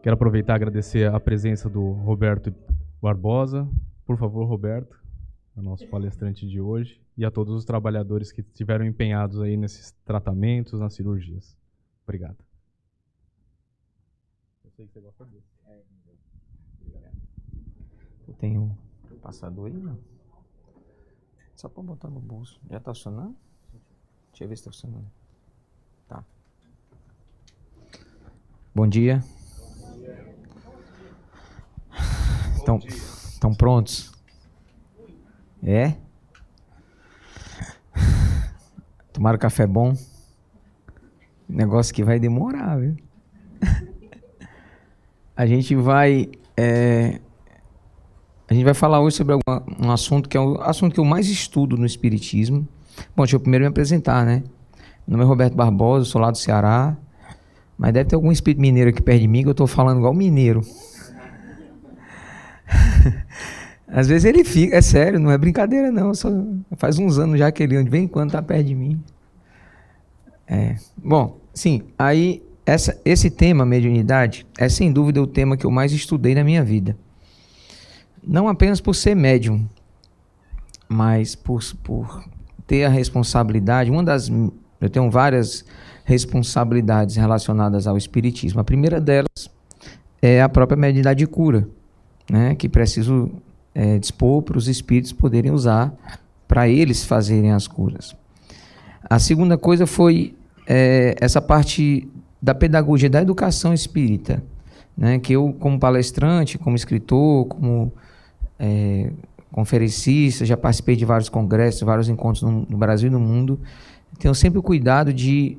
Quero aproveitar e agradecer a presença do Roberto Barbosa. Por favor, Roberto, o nosso palestrante de hoje, e a todos os trabalhadores que estiveram empenhados aí nesses tratamentos, nas cirurgias. Obrigado. Eu sei que você gosta desse. Tem um passador aí, não? Só para botar no bolso. Já tá funcionando? Deixa eu ver se tá funcionando. Tá. Bom dia. Estão prontos? É? Tomaram café bom? Negócio que vai demorar, viu? A gente vai falar hoje sobre um assunto que é o assunto que eu mais estudo no Espiritismo. Bom, deixa eu primeiro me apresentar, né? Meu nome é Roberto Barbosa, sou lá do Ceará, mas deve ter algum espírito mineiro aqui perto de mim que eu estou falando igual mineiro. Às vezes ele fica, é sério, não é brincadeira não, faz uns anos já que ele de vez em quando está perto de mim. Bom, sim, aí esse tema, mediunidade, é sem dúvida o tema que eu mais estudei na minha vida. Não apenas por ser médium, mas por ter a responsabilidade, eu tenho várias responsabilidades relacionadas ao espiritismo. A primeira delas é a própria mediunidade de cura, né, que preciso dispor para os espíritos poderem usar para eles fazerem as curas. A segunda coisa foi essa parte da pedagogia, da educação espírita, né, que eu, como palestrante, como escritor, como conferencista, já participei de vários congressos, vários encontros no Brasil e no mundo, tenho sempre o cuidado de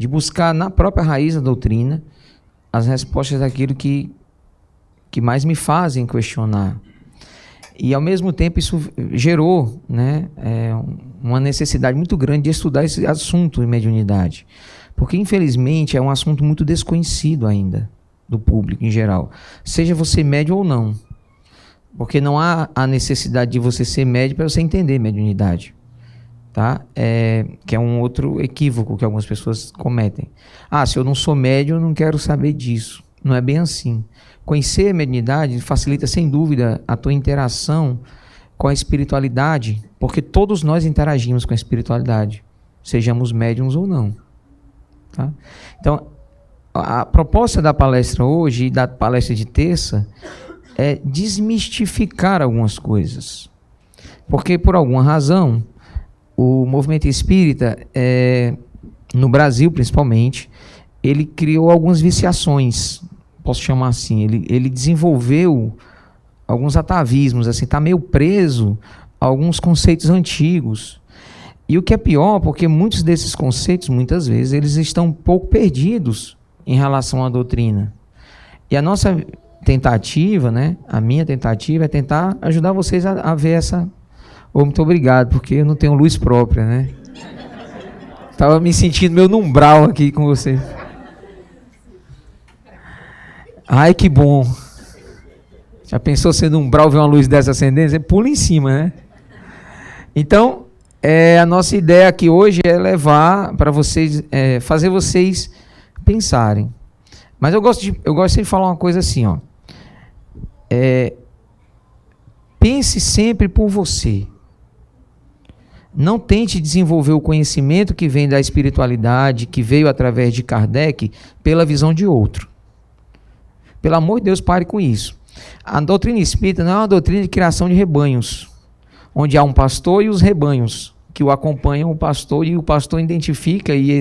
buscar na própria raiz da doutrina as respostas daquilo que mais me fazem questionar. E, ao mesmo tempo, isso gerou, né, uma necessidade muito grande de estudar esse assunto de mediunidade. Porque, infelizmente, é um assunto muito desconhecido ainda do público em geral. Seja você médium ou não. Porque não há a necessidade de você ser médium para você entender mediunidade. Tá? Que é um outro equívoco que algumas pessoas cometem. Se eu não sou médium, eu não quero saber disso. Não é bem assim. Conhecer a mediunidade facilita, sem dúvida, a tua interação com a espiritualidade, porque todos nós interagimos com a espiritualidade, sejamos médiums ou não. Tá? Então, a proposta da palestra hoje e da palestra de terça é desmistificar algumas coisas. Porque, por alguma razão, o movimento espírita, no Brasil principalmente, ele criou algumas viciações, posso chamar assim. Ele desenvolveu alguns atavismos, assim, está meio preso a alguns conceitos antigos. E o que é pior, porque muitos desses conceitos, muitas vezes, eles estão um pouco perdidos em relação à doutrina. E a nossa tentativa, né, a minha tentativa é tentar ajudar vocês a ver essa... muito obrigado, porque eu não tenho luz própria, né? Estava me sentindo meio no umbral aqui com vocês. Ai, que bom. Já pensou ser no umbral ver uma luz dessa acendendo? Você pula em cima, né? Então, a nossa ideia aqui hoje é levar para vocês, fazer vocês pensarem. Mas eu gosto de falar uma coisa assim, ó. Pense sempre por você. Não tente desenvolver o conhecimento que vem da espiritualidade, que veio através de Kardec, pela visão de outro. Pelo amor de Deus, pare com isso. A doutrina espírita não é uma doutrina de criação de rebanhos, onde há um pastor e os rebanhos que o acompanham o pastor, e o pastor identifica e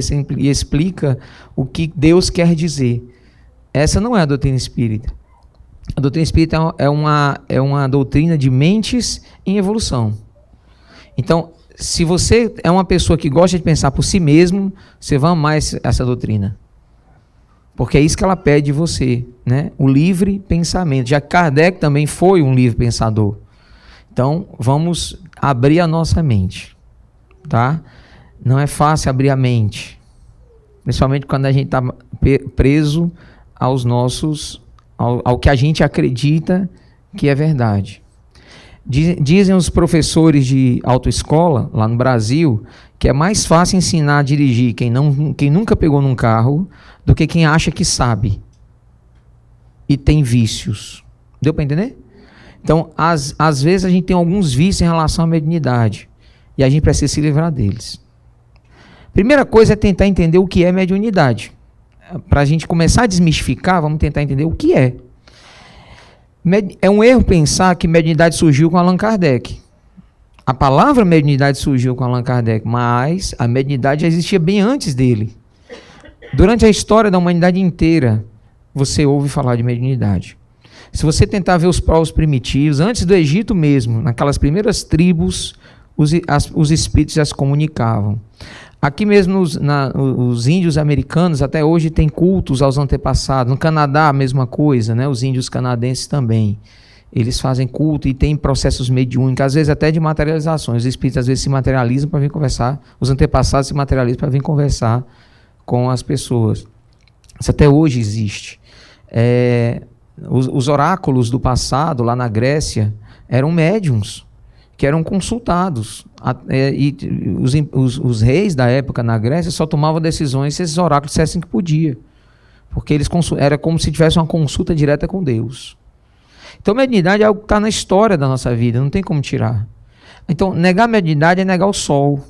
explica o que Deus quer dizer. Essa não é a doutrina espírita. A doutrina espírita é uma doutrina de mentes em evolução. Então, se você é uma pessoa que gosta de pensar por si mesmo, você vai amar essa doutrina. Porque é isso que ela pede de você, né? O livre pensamento. Já Kardec também foi um livre pensador. Então, vamos abrir a nossa mente, tá? Não é fácil abrir a mente, principalmente quando a gente está preso ao que a gente acredita que é verdade. Dizem os professores de autoescola, lá no Brasil, que é mais fácil ensinar a dirigir quem nunca pegou num carro do que quem acha que sabe. e tem vícios. Deu para entender? Então, às vezes a gente tem alguns vícios em relação à mediunidade e a gente precisa se livrar deles. Primeira coisa é tentar entender o que é mediunidade. Para a gente começar a desmistificar, vamos tentar entender o que é. É um erro pensar que mediunidade surgiu com Allan Kardec. A palavra mediunidade surgiu com Allan Kardec, mas a mediunidade já existia bem antes dele. Durante a história da humanidade inteira, você ouve falar de mediunidade. Se você tentar ver os povos primitivos, antes do Egito mesmo, naquelas primeiras tribos, os espíritos já se comunicavam. Aqui mesmo os índios americanos até hoje têm cultos aos antepassados. No Canadá a mesma coisa, né? Os índios canadenses também. Eles fazem culto e tem processos mediúnicos, às vezes até de materializações. Os espíritos às vezes se materializam para vir conversar, os antepassados se materializam para vir conversar com as pessoas. Isso até hoje existe. Os oráculos do passado, lá na Grécia, eram médiuns que eram consultados. E os reis da época na Grécia só tomavam decisões se esses oráculos dissessem que podia. Porque era como se tivesse uma consulta direta com Deus. Então, mediunidade é algo que está na história da nossa vida, não tem como tirar. Então, negar a mediunidade é negar o sol.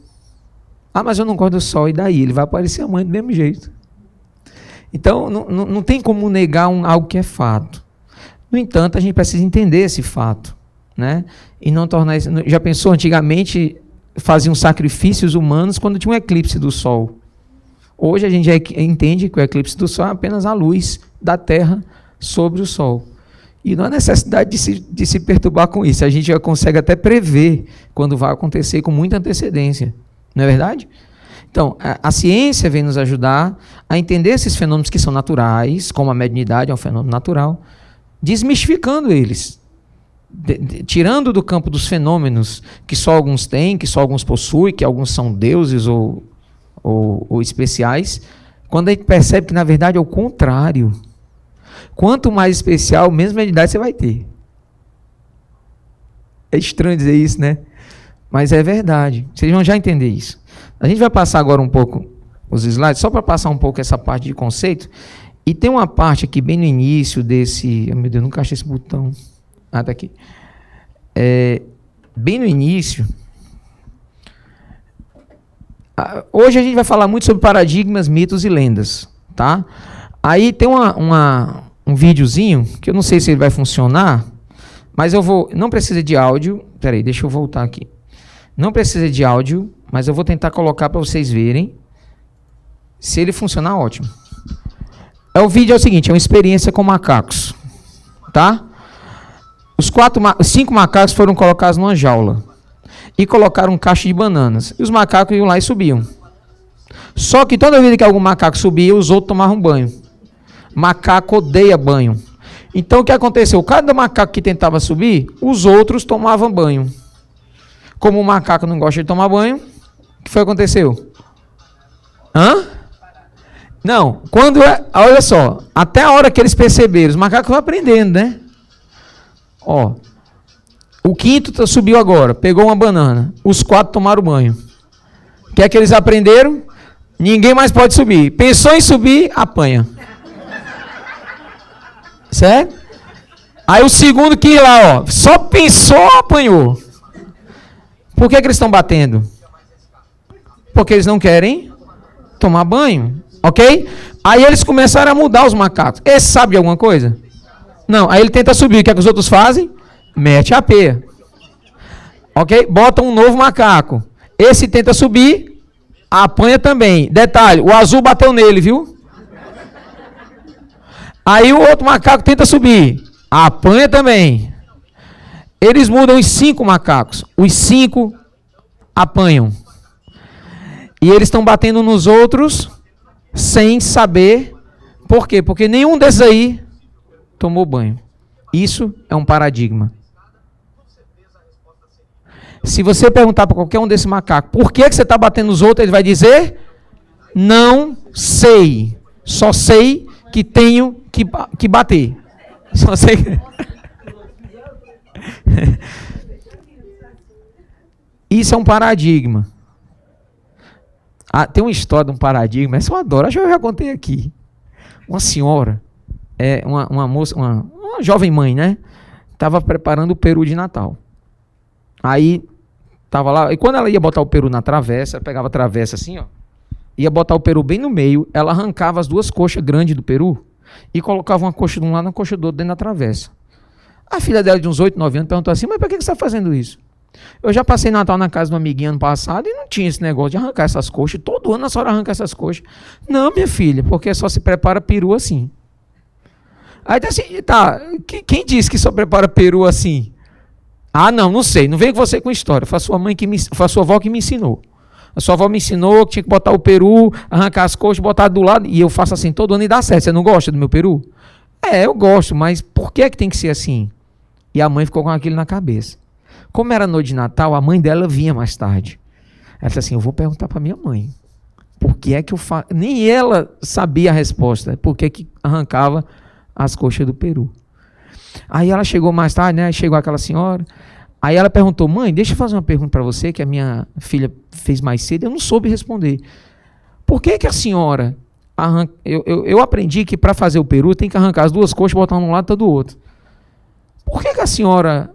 Ah, mas eu não gosto do sol, e daí? Ele vai aparecer amanhã do mesmo jeito. Então, não tem como negar algo que é fato. No entanto, a gente precisa entender esse fato, né? E não tornar isso. Já pensou, antigamente faziam sacrifícios humanos quando tinha um eclipse do sol. Hoje a gente já entende que o eclipse do sol é apenas a luz da Terra sobre o sol. E não há necessidade de se perturbar com isso. A gente já consegue até prever quando vai acontecer com muita antecedência. Não é verdade? Então, a ciência vem nos ajudar a entender esses fenômenos que são naturais, como a mediunidade é um fenômeno natural, desmistificando eles. Tirando do campo dos fenômenos que só alguns têm, que só alguns possuem, que alguns são deuses ou especiais, quando a gente percebe que na verdade é o contrário. Quanto mais especial, menos mediunidade você vai ter. É estranho dizer isso, né? Mas é verdade. Vocês vão já entender isso. A gente vai passar agora um pouco os slides, só para passar um pouco essa parte de conceito. E tem uma parte aqui bem no início desse... Oh, meu Deus, nunca achei esse botão. Ah, tá aqui. Bem no início. Hoje a gente vai falar muito sobre paradigmas, mitos e lendas, tá? Aí tem um videozinho, que eu não sei se ele vai funcionar, mas eu vou... Não precisa de áudio. Peraí, deixa eu voltar aqui. Não precisa de áudio, mas eu vou tentar colocar para vocês verem. Se ele funcionar, ótimo. O vídeo é o seguinte, é uma experiência com macacos, tá? Os 5 macacos foram colocados numa jaula e colocaram um cacho de bananas. E os macacos iam lá e subiam. Só que toda vez que algum macaco subia, os outros tomavam banho. Macaco odeia banho. Então o que aconteceu? Cada macaco que tentava subir, os outros tomavam banho. Como o macaco não gosta de tomar banho, o que foi que aconteceu? Não, olha só, até a hora que eles perceberam, os macacos vão aprendendo, né? Ó, o quinto subiu agora, pegou uma banana, os 4 tomaram banho. O que é que eles aprenderam? Ninguém mais pode subir. Pensou em subir, apanha. Certo? Aí o segundo que ia lá, ó, só pensou, apanhou. Por que eles estão batendo? Porque eles não querem tomar banho, ok? Aí eles começaram a mudar os macacos. Esse sabe de alguma coisa? Não, aí ele tenta subir. O que é que os outros fazem? Mete a peia. Ok? Bota um novo macaco. Esse tenta subir, apanha também. Detalhe, o azul bateu nele, viu? Aí o outro macaco tenta subir, apanha também. Eles mudam os 5 macacos. Os 5 apanham. E eles estão batendo nos outros sem saber por quê. Porque nenhum desses aí tomou banho. Isso é um paradigma. Se você perguntar para qualquer um desses macacos, por que você está batendo nos outros, ele vai dizer, não sei. Só sei que tenho que bater. Só sei. Isso é um paradigma. Tem uma história de um paradigma, essa eu adoro, acho que eu já contei aqui. Uma senhora uma moça, uma jovem mãe, né? Tava preparando o peru de Natal. Aí, tava lá, e quando ela ia botar o peru na travessa, ela pegava a travessa assim, ó, ia botar o peru bem no meio, ela arrancava as duas coxas grandes do peru e colocava uma coxa de um lado e uma coxa do outro dentro da travessa. A filha dela, de uns 8, 9 anos, perguntou assim, mas por que você está fazendo isso? Eu já passei Natal na casa de uma amiguinha ano passado e não tinha esse negócio de arrancar essas coxas. Todo ano a senhora arranca essas coxas. Não, minha filha, porque só se prepara peru assim. Aí tá assim, tá, quem disse que só prepara peru assim? Ah, não sei, não vem você com história. Foi a sua avó que me ensinou. A sua avó me ensinou que tinha que botar o peru, arrancar as coxas, botar do lado, e eu faço assim todo ano e dá certo. Você não gosta do meu peru? Eu gosto, mas por que tem que ser assim? E a mãe ficou com aquilo na cabeça. Como era noite de Natal, a mãe dela vinha mais tarde. Ela disse assim, eu vou perguntar para minha mãe. Por que é que eu faço? Nem ela sabia a resposta. Por que que arrancava as coxas do peru? Aí ela chegou mais tarde, né? Chegou aquela senhora. Aí ela perguntou, mãe, deixa eu fazer uma pergunta para você, que a minha filha fez mais cedo. Eu não soube responder. Por que que a senhora arranca... Eu aprendi que para fazer o peru tem que arrancar as duas coxas, botar um lado e do outro. Por que que a senhora...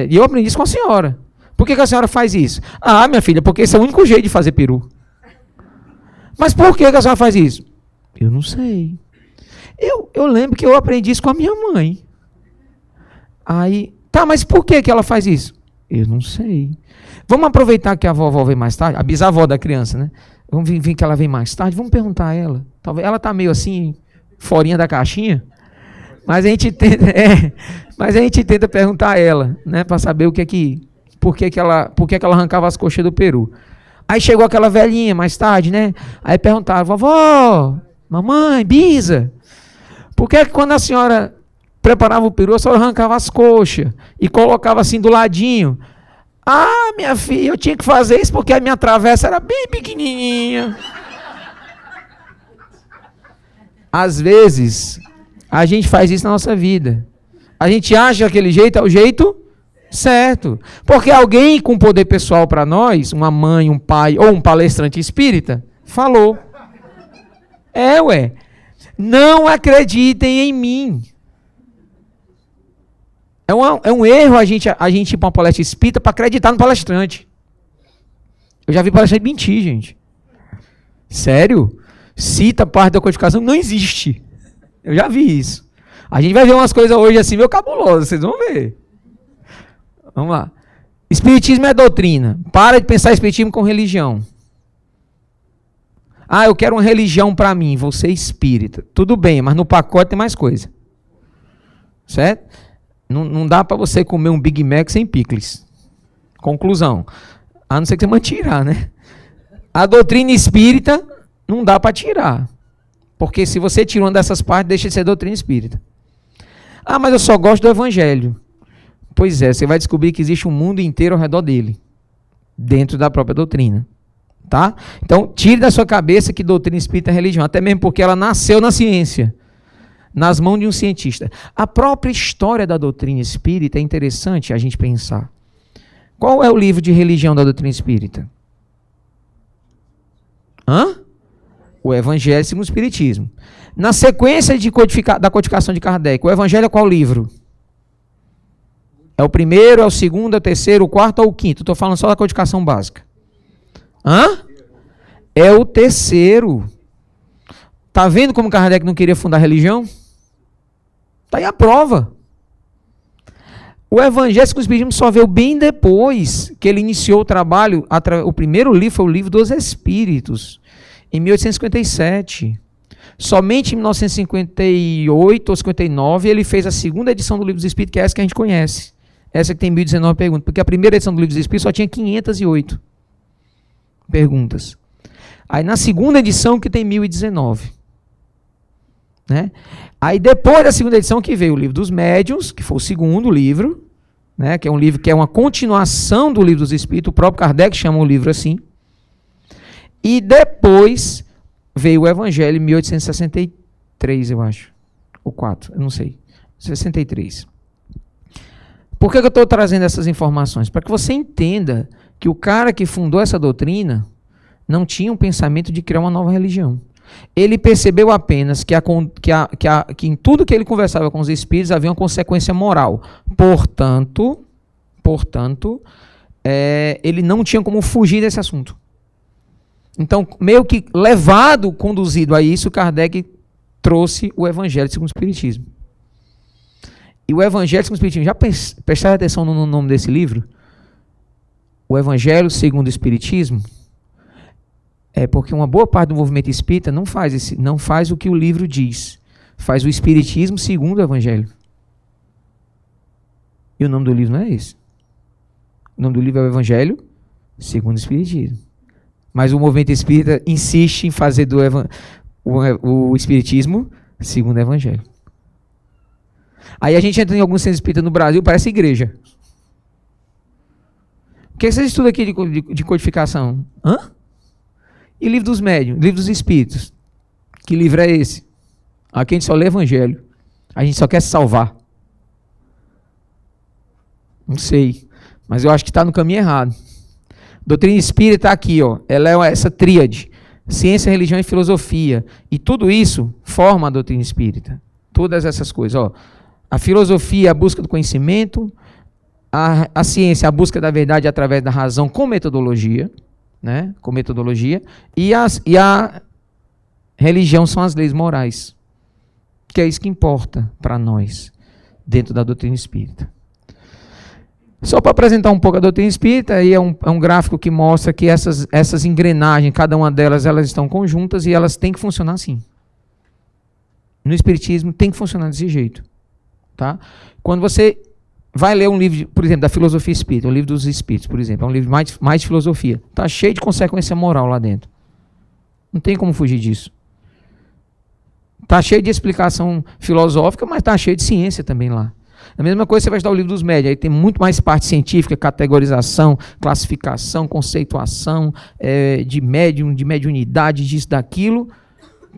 E eu aprendi isso com a senhora. Por que que a senhora faz isso? Ah, minha filha, porque esse é o único jeito de fazer peru. Mas por que que a senhora faz isso? Eu não sei. Eu lembro que eu aprendi isso com a minha mãe. Aí, tá, mas por que que ela faz isso? Eu não sei. Vamos aproveitar que a vovó vem mais tarde, a bisavó da criança, né? Vamos vir que ela vem mais tarde, vamos perguntar a ela. Talvez ela tá meio assim, forinha da caixinha, mas a gente tenta perguntar a ela, né, para saber por que que ela arrancava as coxas do peru. Aí chegou aquela velhinha mais tarde, né? Aí perguntaram, vovó, mamãe, bisa, por que quando a senhora preparava o peru, a senhora arrancava as coxas e colocava assim do ladinho? Ah, minha filha, eu tinha que fazer isso porque a minha travessa era bem pequenininha. Às vezes, a gente faz isso na nossa vida. A gente acha que aquele jeito é o jeito certo. Porque alguém com poder pessoal para nós, uma mãe, um pai ou um palestrante espírita, falou. Não acreditem em mim. É um erro a gente ir para uma palestra espírita para acreditar no palestrante. Eu já vi palestrante mentir, gente. Sério? Cita parte da codificação, não existe. Eu já vi isso. A gente vai ver umas coisas hoje assim, meio cabulosas, vocês vão ver. Vamos lá. Espiritismo é doutrina. Para de pensar espiritismo com religião. Ah, eu quero uma religião para mim, vou ser espírita. Tudo bem, mas no pacote tem mais coisa. Certo? Não dá para você comer um Big Mac sem picles. Conclusão. A não ser que você manda tirar, né? A doutrina espírita não dá para tirar. Porque se você tira uma dessas partes, deixa de ser doutrina espírita. Ah, mas eu só gosto do evangelho. Pois é, você vai descobrir que existe um mundo inteiro ao redor dele. Dentro da própria doutrina. Tá? Então, tire da sua cabeça que doutrina espírita é religião. Até mesmo porque ela nasceu na ciência. Nas mãos de um cientista. A própria história da doutrina espírita é interessante a gente pensar. Qual é o livro de religião da doutrina espírita? O Evangelho segundo o Espiritismo. Na sequência da codificação de Kardec, o Evangelho é qual livro? É o primeiro, é o segundo, é o terceiro, o quarto ou o quinto? Estou falando só da codificação básica. É o terceiro. Tá vendo como Kardec não queria fundar religião? Está aí a prova. O Evangelho segundo o Espiritismo só veio bem depois que ele iniciou o trabalho. O primeiro livro foi o Livro dos Espíritos, em 1857. Somente em 1958 ou 59 ele fez a segunda edição do Livro dos Espíritos, que é essa que a gente conhece. Essa que tem 1019 perguntas. Porque a primeira edição do Livro dos Espíritos só tinha 508 perguntas. Aí na segunda edição que tem 1019. Né? Aí depois da segunda edição que veio o Livro dos Médiuns, que foi o segundo livro, né? Que é um livro que é uma continuação do Livro dos Espíritos, o próprio Kardec chama o livro assim. E depois veio o Evangelho em 1863, eu acho. Ou 4, eu não sei. 63. Por que eu estou trazendo essas informações? Para que você entenda que o cara que fundou essa doutrina não tinha um pensamento de criar uma nova religião. Ele percebeu apenas que em tudo que ele conversava com os espíritos havia uma consequência moral. Portanto, ele não tinha como fugir desse assunto. Então, meio que conduzido a isso, Kardec trouxe o Evangelho segundo o Espiritismo. E o Evangelho segundo o Espiritismo, já prestaram atenção no nome desse livro? O Evangelho segundo o Espiritismo é porque uma boa parte do movimento espírita não faz o que o livro diz. Faz o Espiritismo segundo o Evangelho. E o nome do livro não é esse. O nome do livro é o Evangelho segundo o Espiritismo. Mas o movimento espírita insiste em fazer o Espiritismo segundo o Evangelho. Aí a gente entra em alguns centros espíritas no Brasil, parece igreja. O que vocês estudam aqui de codificação? Hã? E livro dos médiuns, livro dos espíritos? Que livro é esse? Aqui a gente só lê Evangelho. A gente só quer se salvar. Não sei. Mas eu acho que está no caminho errado. Doutrina espírita está aqui, ó. Ela é essa tríade. Ciência, religião e filosofia. E tudo isso forma a doutrina espírita. Todas essas coisas, ó. A filosofia é a busca do conhecimento. A ciência é a busca da verdade através da razão com metodologia. Né? Com metodologia. E a religião são as leis morais. Que é isso que importa para nós. Dentro da doutrina espírita. Só para apresentar um pouco a doutrina espírita, aí é um gráfico que mostra que essas engrenagens, cada uma delas, elas estão conjuntas e elas têm que funcionar assim. No espiritismo tem que funcionar desse jeito. Tá? Quando você vai ler um livro, por exemplo, da filosofia espírita, o livro dos espíritos, por exemplo, é um livro mais de filosofia. Está cheio de consequência moral lá dentro. Não tem como fugir disso. Está cheio de explicação filosófica, mas está cheio de ciência também lá. A mesma coisa você vai estudar o livro dos médiuns, aí tem muito mais parte científica, categorização, classificação, conceituação, de médium, de mediunidade, disso, daquilo.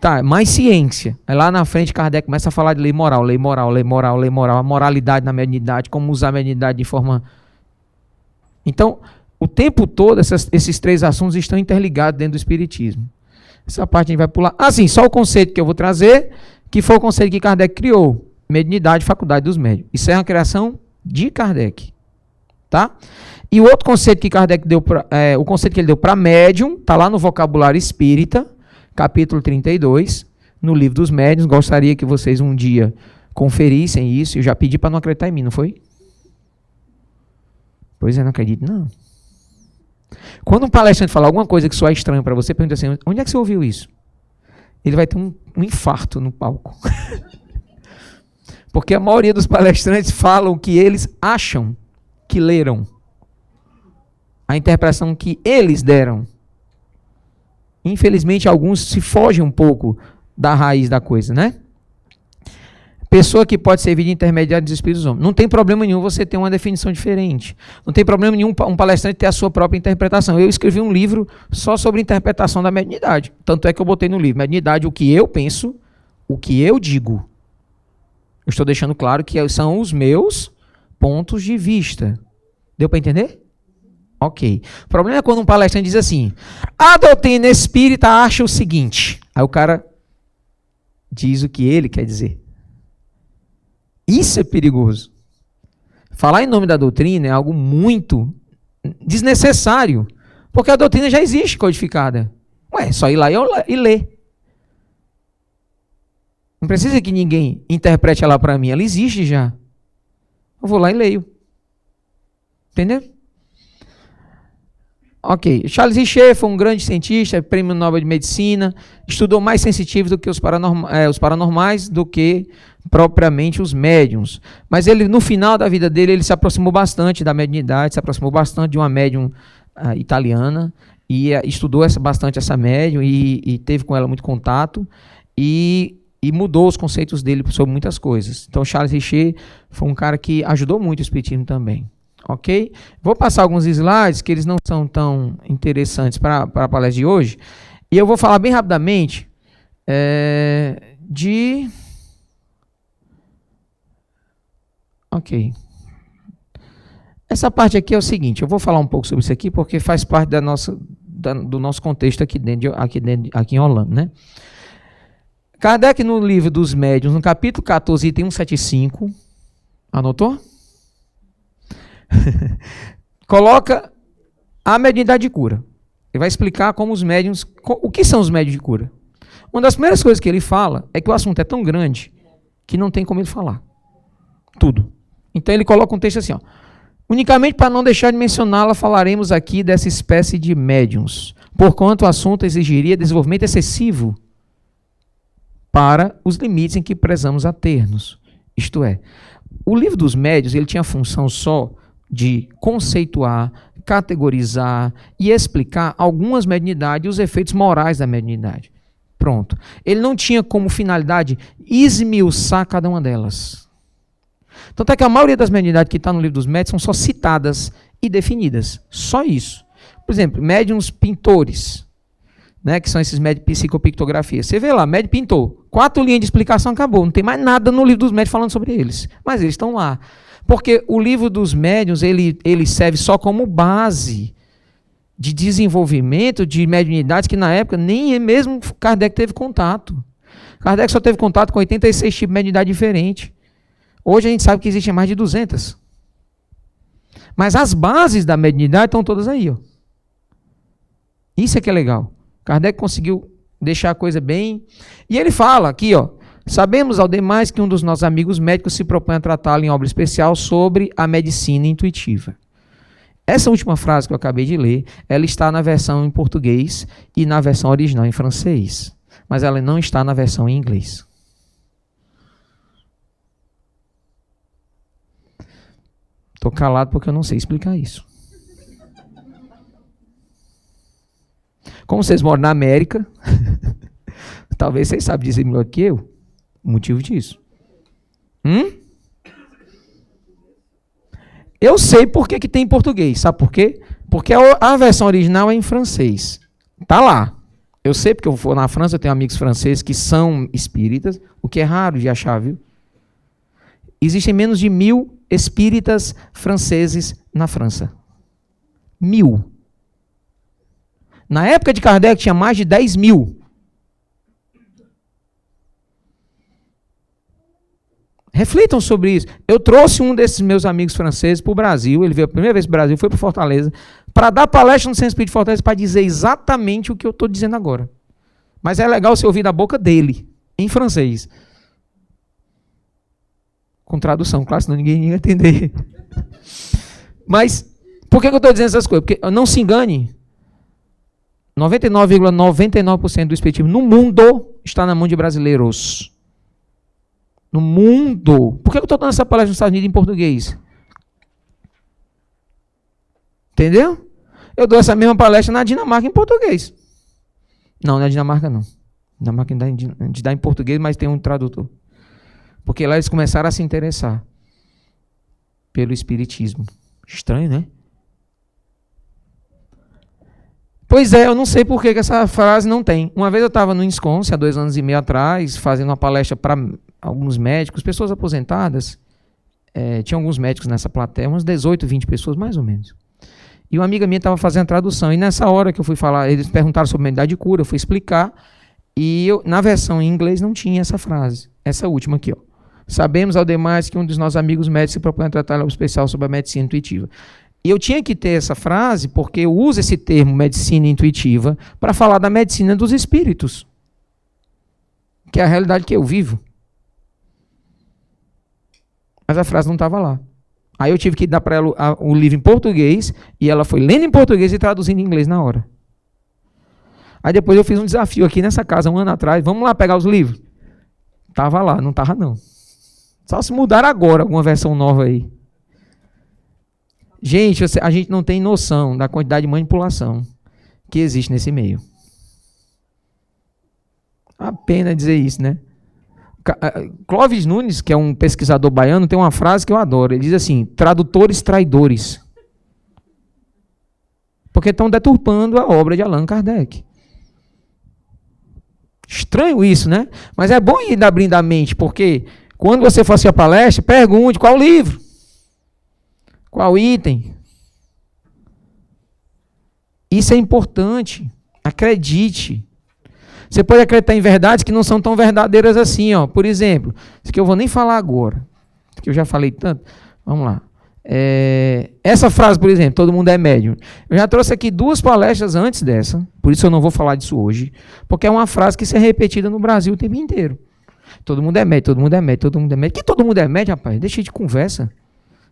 Tá, mais ciência. Aí lá na frente Kardec começa a falar de lei moral, a moralidade na mediunidade, como usar a mediunidade de forma... Então, o tempo todo esses três assuntos estão interligados dentro do espiritismo. Essa parte a gente vai pular. Sim, só o conceito que eu vou trazer, que foi o conceito que Kardec criou. Mediunidade, faculdade dos médiuns. Isso é uma criação de Kardec. Tá? E o outro conceito que Kardec deu, o conceito que ele deu para médium, está lá no Vocabulário Espírita, capítulo 32, no livro dos médiuns. Gostaria que vocês um dia conferissem isso. Eu já pedi para não acreditar em mim, não foi? Pois é, não acredito, não. Quando um palestrante falar alguma coisa que soa estranho para você, pergunta assim, onde é que você ouviu isso? Ele vai ter um infarto no palco. Porque a maioria dos palestrantes falam o que eles acham que leram. A interpretação que eles deram. Infelizmente, alguns se fogem um pouco da raiz da coisa, né? Pessoa que pode servir de intermediário dos espíritos dos homens. Não tem problema nenhum você ter uma definição diferente. Não tem problema nenhum um palestrante ter a sua própria interpretação. Eu escrevi um livro só sobre interpretação da mediunidade. Tanto é que eu botei no livro, mediunidade, o que eu penso, o que eu digo. Eu estou deixando claro que são os meus pontos de vista. Deu para entender? Ok. O problema é quando um palestrante diz assim, a doutrina espírita acha o seguinte. Aí o cara diz o que ele quer dizer. Isso é perigoso. Falar em nome da doutrina é algo muito desnecessário. Porque a doutrina já existe codificada. É só ir lá e ler. Não precisa que ninguém interprete ela para mim. Ela existe já. Eu vou lá e leio. Entendeu? Ok. Charles Richer foi um grande cientista, prêmio Nobel de Medicina, estudou mais sensitivos do que os paranormais do que propriamente os médiums. Mas ele, no final da vida dele, ele se aproximou bastante da mediunidade, se aproximou bastante de uma médium italiana, e estudou bastante essa médium e teve com ela muito contato, e mudou os conceitos dele sobre muitas coisas. Então, Charles Richer foi um cara que ajudou muito o espiritismo também. Ok? Vou passar alguns slides que eles não são tão interessantes para a palestra de hoje. E eu vou falar bem rapidamente Ok. Essa parte aqui é o seguinte, eu vou falar um pouco sobre isso aqui porque faz parte do nosso contexto aqui em Orlando, né? Kardec, no livro dos Médiuns, no capítulo 14, item 175, anotou? Coloca a mediunidade de cura. Ele vai explicar como os médiuns, o que são os médiuns de cura. Uma das primeiras coisas que ele fala é que o assunto é tão grande que não tem como ele falar tudo. Então ele coloca um texto assim, ó. Unicamente para não deixar de mencioná-la, falaremos aqui dessa espécie de médiuns, porquanto o assunto exigiria desenvolvimento excessivo para os limites em que prezamos a ter-nos. Isto é, o livro dos médiuns ele tinha a função só de conceituar, categorizar e explicar algumas mediunidades e os efeitos morais da mediunidade. Pronto. Ele não tinha como finalidade esmiuçar cada uma delas. Tanto é que a maioria das mediunidades que está no livro dos médiuns são só citadas e definidas. Só isso. Por exemplo, médiuns pintores, né, que são esses médios de psicopictografia. Você vê lá, médium pintor. 4 linhas de explicação, acabou. Não tem mais nada no livro dos médiuns falando sobre eles. Mas eles estão lá. Porque o livro dos médiuns, ele serve só como base de desenvolvimento de mediunidades que na época nem mesmo Kardec teve contato. Kardec só teve contato com 86 tipos de mediunidade diferentes. Hoje a gente sabe que existem mais de 200. Mas as bases da mediunidade estão todas aí, ó. Isso é que é legal. Kardec conseguiu deixar a coisa bem... E ele fala aqui, ó. Sabemos ao demais que um dos nossos amigos médicos se propõe a tratá-lo em obra especial sobre a medicina intuitiva. Essa última frase que eu acabei de ler, ela está na versão em português e na versão original em francês. Mas ela não está na versão em inglês. Estou calado porque eu não sei explicar isso. Como vocês moram na América, talvez vocês sabem dizer melhor que eu o motivo disso. Eu sei por que tem em português. Sabe por quê? Porque a versão original é em francês. Tá lá. Eu sei porque eu vou na França, eu tenho amigos franceses que são espíritas, o que é raro de achar, viu? Existem menos de 1000 espíritas franceses na França. 1000. Na época de Kardec tinha mais de 10.000. Reflitam sobre isso. Eu trouxe um desses meus amigos franceses para o Brasil, ele veio a primeira vez para o Brasil, foi para Fortaleza, para dar palestra no Centro Espírita de Fortaleza, para dizer exatamente o que eu estou dizendo agora. Mas é legal você ouvir da boca dele, em francês. Com tradução, claro, senão ninguém ia entender. Mas, por que eu estou dizendo essas coisas? Porque, não se engane, 99,99% do espiritismo no mundo está na mão de brasileiros. No mundo. Por que eu estou dando essa palestra nos Estados Unidos em português? Entendeu? Eu dou essa mesma palestra na Dinamarca em português. Não, na Dinamarca não. Na Dinamarca a gente dá em português, mas tem um tradutor. Porque lá eles começaram a se interessar pelo espiritismo. Estranho, né? Pois é, eu não sei por que essa frase não tem. Uma vez eu estava no Wisconsin, há 2 anos e meio atrás, fazendo uma palestra para alguns médicos, pessoas aposentadas. Tinha alguns médicos nessa plateia, umas 18, 20 pessoas, mais ou menos. E uma amiga minha estava fazendo a tradução. E nessa hora que eu fui falar, eles perguntaram sobre mediunidade de cura, eu fui explicar. E na versão em inglês não tinha essa frase. Essa última aqui, ó. Sabemos ao demais que um dos nossos amigos médicos se propõe a tratar algo especial sobre a medicina intuitiva. E eu tinha que ter essa frase porque eu uso esse termo medicina intuitiva para falar da medicina dos espíritos, que é a realidade que eu vivo. Mas a frase não estava lá. Aí eu tive que dar para ela o livro em português e ela foi lendo em português e traduzindo em inglês na hora. Aí depois eu fiz um desafio aqui nessa casa 1 ano atrás. Vamos lá pegar os livros? Estava lá, não estava não. Só se mudar agora alguma versão nova aí. Gente, a gente não tem noção da quantidade de manipulação que existe nesse meio. A pena dizer isso, né? Clóvis Nunes, que é um pesquisador baiano, tem uma frase que eu adoro. Ele diz assim, tradutores traidores. Porque estão deturpando a obra de Allan Kardec. Estranho isso, né? Mas é bom ir abrindo a mente, porque quando você for assistir a palestra, pergunte qual livro, qual item. Isso é importante. Acredite. Você pode acreditar em verdades que não são tão verdadeiras assim, ó. Por exemplo, isso que eu vou nem falar agora, que eu já falei tanto. Vamos lá. Essa frase, por exemplo, todo mundo é médium. Eu já trouxe aqui 2 palestras antes dessa, por isso eu não vou falar disso hoje, porque é uma frase que se é repetida no Brasil o tempo inteiro. Todo mundo é médium, todo mundo é médium, todo mundo é médium. Que todo mundo é médium, rapaz? Deixa de conversa.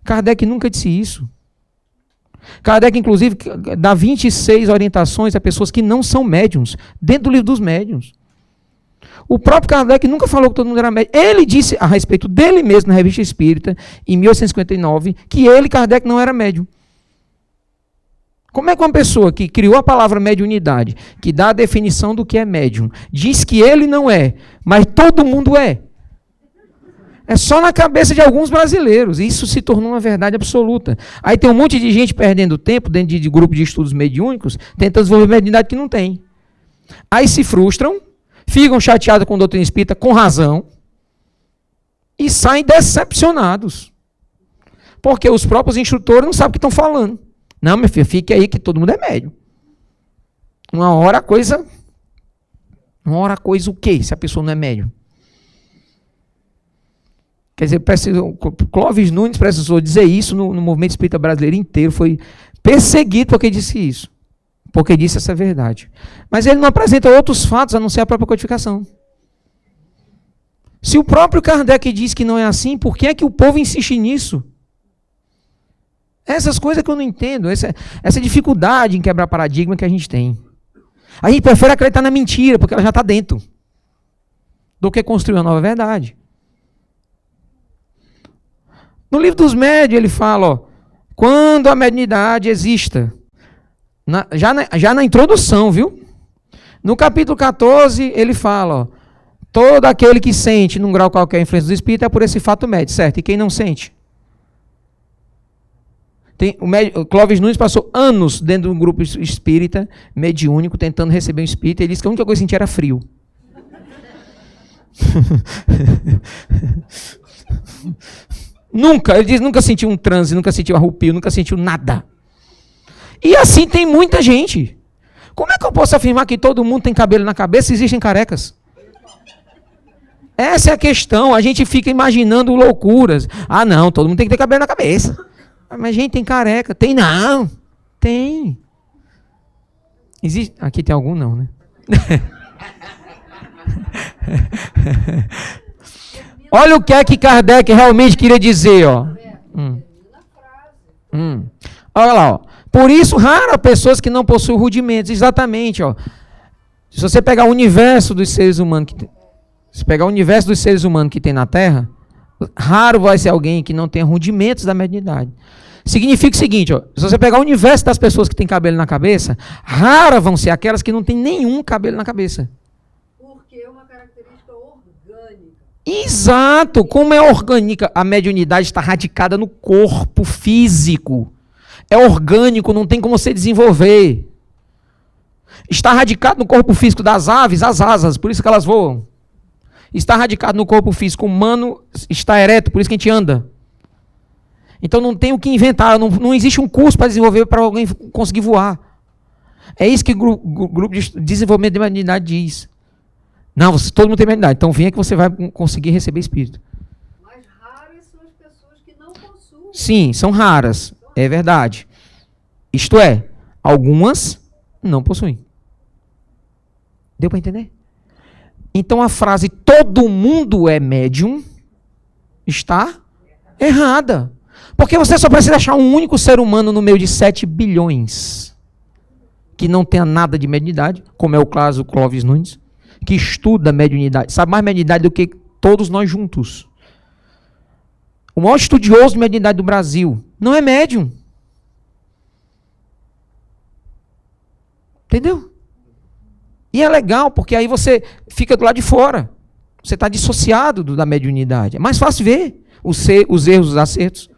Kardec nunca disse isso. Kardec, inclusive, dá 26 orientações a pessoas que não são médiums, dentro do livro dos médiuns. O próprio Kardec nunca falou que todo mundo era médium. Ele disse a respeito dele mesmo na Revista Espírita, em 1859, que ele, Kardec, não era médium. Como é que uma pessoa que criou a palavra mediunidade, que dá a definição do que é médium, diz que ele não é, mas todo mundo é? É só na cabeça de alguns brasileiros. Isso se tornou uma verdade absoluta. Aí tem um monte de gente perdendo tempo dentro de grupo de estudos mediúnicos, tentando desenvolver mediunidade que não tem. Aí se frustram, ficam chateados com a doutrina espírita, com razão, e saem decepcionados. Porque os próprios instrutores não sabem o que estão falando. Não, meu filho, fique aí que todo mundo é médium. Uma hora a coisa o quê, se a pessoa não é médium? Quer dizer, Clóvis Nunes precisou dizer isso no movimento espírita brasileiro inteiro, foi perseguido porque disse isso, porque disse essa verdade. Mas ele não apresenta outros fatos a não ser a própria codificação. Se o próprio Kardec diz que não é assim, por que é que o povo insiste nisso? Essas coisas que eu não entendo, essa dificuldade em quebrar paradigma que a gente tem. A gente prefere acreditar na mentira, porque ela já está dentro, do que construir uma nova verdade. No livro dos médiuns ele fala, ó, quando a mediunidade exista, já na introdução, viu? No capítulo 14 ele fala, ó, todo aquele que sente num grau qualquer a influência do espírito é por esse fato médio, certo? E quem não sente? O Clóvis Nunes passou anos dentro de um grupo espírita, mediúnico, tentando receber um espírito, e ele disse que a única coisa que sentia era frio. Ele diz, nunca sentiu um transe, nunca sentiu arrepio, nunca sentiu nada. E assim tem muita gente. Como é que eu posso afirmar que todo mundo tem cabelo na cabeça e existem carecas? Essa é a questão, a gente fica imaginando loucuras. Ah não, todo mundo tem que ter cabelo na cabeça. Mas gente, tem careca. Tem não. Tem. Existe... Aqui tem algum não, né? Olha o que é que Kardec realmente queria dizer, ó. Olha lá, ó. Por isso, rara pessoas que não possuem rudimentos. Exatamente, ó. Se você pegar o universo dos seres humanos que tem na Terra, raro vai ser alguém que não tenha rudimentos da mediunidade. Significa o seguinte, ó, se você pegar o universo das pessoas que têm cabelo na cabeça, raras vão ser aquelas que não têm nenhum cabelo na cabeça. Porque é uma característica orgânica. Exato, como é orgânica, a mediunidade está radicada no corpo físico. É orgânico, não tem como você desenvolver. Está radicado no corpo físico das aves, as asas, por isso que elas voam. Está radicado no corpo físico humano, está ereto, por isso que a gente anda. Então não tem o que inventar, não existe um curso para desenvolver para alguém conseguir voar. É isso que o grupo de desenvolvimento de mediunidade diz. Não, todo mundo tem mediunidade, então venha que você vai conseguir receber espírito. Mas raras são as pessoas que não possuem. Sim, são raras, é verdade. Isto é, algumas não possuem. Deu para entender? Então a frase todo mundo é médium está errada. Porque você só precisa achar um único ser humano no meio de 7 bilhões que não tenha nada de mediunidade, como é o caso do Clóvis Nunes, que estuda mediunidade, sabe mais mediunidade do que todos nós juntos. O maior estudioso de mediunidade do Brasil não é médium. Entendeu? E é legal, porque aí você fica do lado de fora. Você está dissociado da mediunidade. É mais fácil ver os erros, os acertos.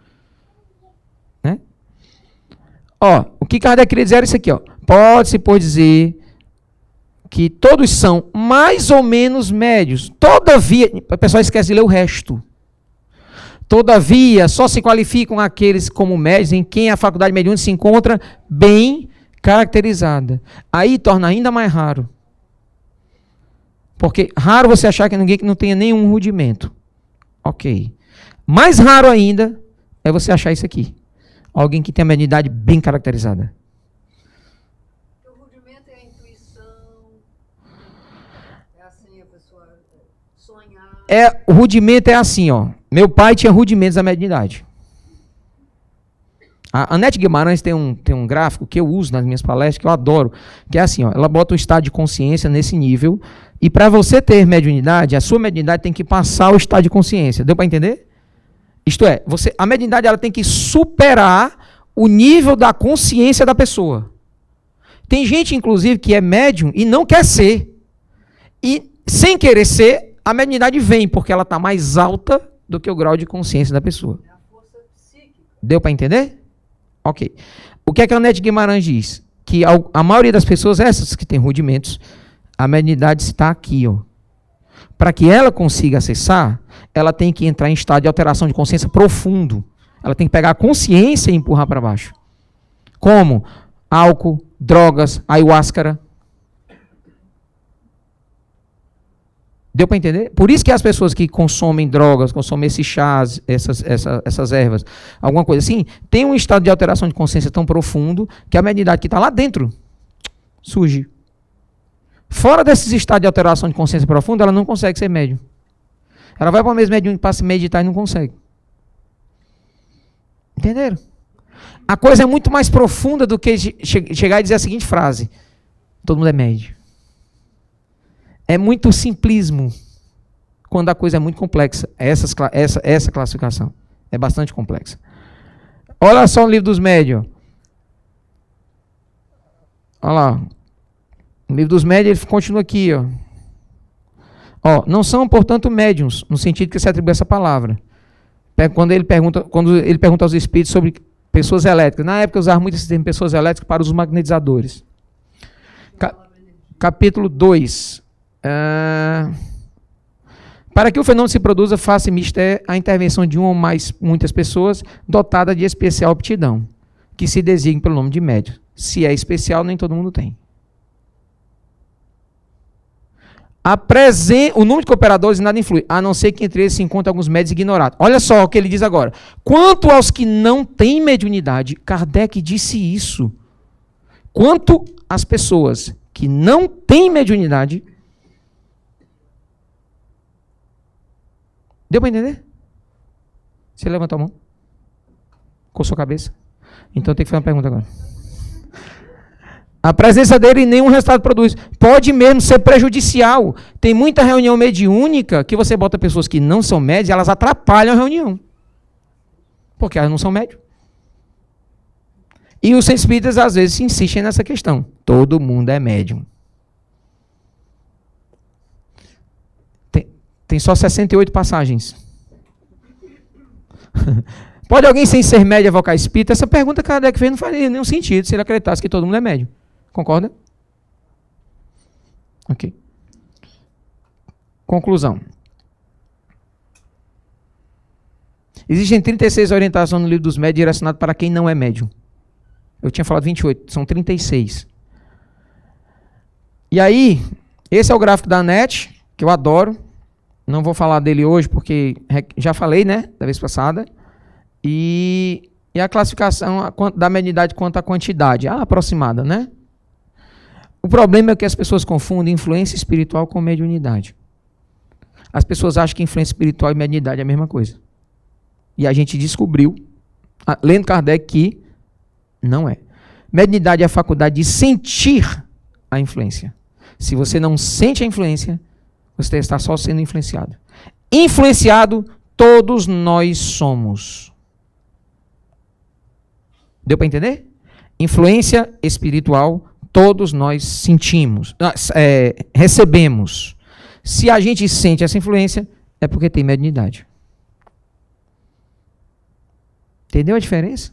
Né? Ó, o que Kardec queria dizer era isso aqui. Ó. Pode-se, por dizer que todos são mais ou menos médios. Todavia, o pessoal esquece de ler o resto. Todavia, só se qualificam aqueles como médios em quem a faculdade mediúnica se encontra bem caracterizada. Aí torna ainda mais raro. Porque raro você achar que ninguém que não tenha nenhum rudimento. Ok. Mais raro ainda é você achar isso aqui. Alguém que tem a mediunidade bem caracterizada. O rudimento é a intuição. É assim, a pessoa sonhar. O rudimento é assim, ó. Meu pai tinha rudimentos da mediunidade. A Anete Guimarães tem um gráfico que eu uso nas minhas palestras, que eu adoro, que é assim, ó, ela bota o estado de consciência nesse nível, e para você ter mediunidade, a sua mediunidade tem que passar o estado de consciência. Deu para entender? Isto é, a mediunidade ela tem que superar o nível da consciência da pessoa. Tem gente, inclusive, que é médium e não quer ser. E, sem querer ser, a mediunidade vem, porque ela está mais alta do que o grau de consciência da pessoa. É a força psíquica. Deu para entender? Ok. O que é que a Anete Guimarães diz? Que a maioria das pessoas, essas que têm rudimentos, a mediunidade está aqui, ó. Para que ela consiga acessar, ela tem que entrar em estado de alteração de consciência profundo. Ela tem que pegar a consciência e empurrar para baixo. Como? Álcool, drogas, ayahuasca. Deu para entender? Por isso que as pessoas que consomem drogas, consomem esses chás, essas ervas, alguma coisa assim, tem um estado de alteração de consciência tão profundo que a mediunidade que está lá dentro surge. Fora desses estados de alteração de consciência profunda, ela não consegue ser médium. Ela vai para o mesmo médium para se meditar e não consegue. Entenderam? A coisa é muito mais profunda do que chegar e dizer a seguinte frase: todo mundo é médium. É muito simplismo quando a coisa é muito complexa. Essa classificação é bastante complexa. Olha só o livro dos médiuns. Olha lá. O livro dos médiuns, ele continua aqui, ó. Não são, portanto, médiuns, no sentido que se atribui essa palavra. Quando ele pergunta aos espíritos sobre pessoas elétricas. Na época, eu usava muito esse termo, pessoas elétricas, para os magnetizadores. Capítulo 2. Para que o fenômeno se produza, faça mistério a intervenção de uma ou muitas pessoas dotadas de especial aptidão, que se designem pelo nome de médium. Se é especial, nem todo mundo tem. O número de cooperadores nada influi, a não ser que entre eles se encontrem alguns médios ignorados. Olha só o que ele diz agora. Quanto aos que não têm mediunidade, Kardec disse isso. Quanto às pessoas que não têm mediunidade, deu para entender? Você levantou a mão? Coçou a cabeça? Então tem que fazer uma pergunta agora. A presença dele nenhum resultado produz. Pode mesmo ser prejudicial. Tem muita reunião mediúnica que você bota pessoas que não são médios e elas atrapalham a reunião. Porque elas não são médios. E os centros espíritas às vezes insistem nessa questão. Todo mundo é médium. Tem só 68 passagens. Pode alguém sem ser médio evocar espírito? Essa pergunta que Kardec fez não faria nenhum sentido se ele acreditasse que todo mundo é médio. Concorda? Ok. Conclusão. Existem 36 orientações no livro dos médios direcionadas para quem não é médium. Eu tinha falado 28, são 36. E aí, esse é o gráfico da NET, que eu adoro. Não vou falar dele hoje, porque já falei, né, da vez passada. E a classificação da mediunidade quanto à quantidade, aproximada, né? O problema é que as pessoas confundem influência espiritual com mediunidade. As pessoas acham que influência espiritual e mediunidade é a mesma coisa. E a gente descobriu, lendo Kardec, que não é. Mediunidade é a faculdade de sentir a influência. Se você não sente a influência, você está só sendo influenciado. Influenciado, todos nós somos. Deu para entender? Influência espiritual, todos nós sentimos, recebemos. Se a gente sente essa influência, é porque tem mediunidade. Entendeu a diferença?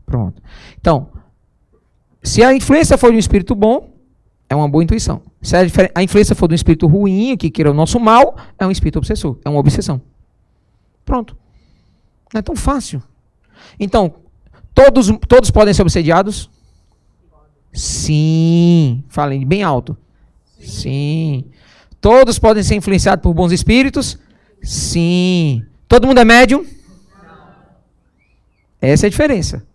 Pronto. Então, se a influência for de um espírito bom, é uma boa intuição. Se a influência for de um espírito ruim, que queira o nosso mal, é um espírito obsessor, é uma obsessão. Pronto. Não é tão fácil. Então, todos podem ser obsediados? Sim. Falem bem alto. Sim. Todos podem ser influenciados por bons espíritos? Sim. Todo mundo é médium? Essa é a diferença.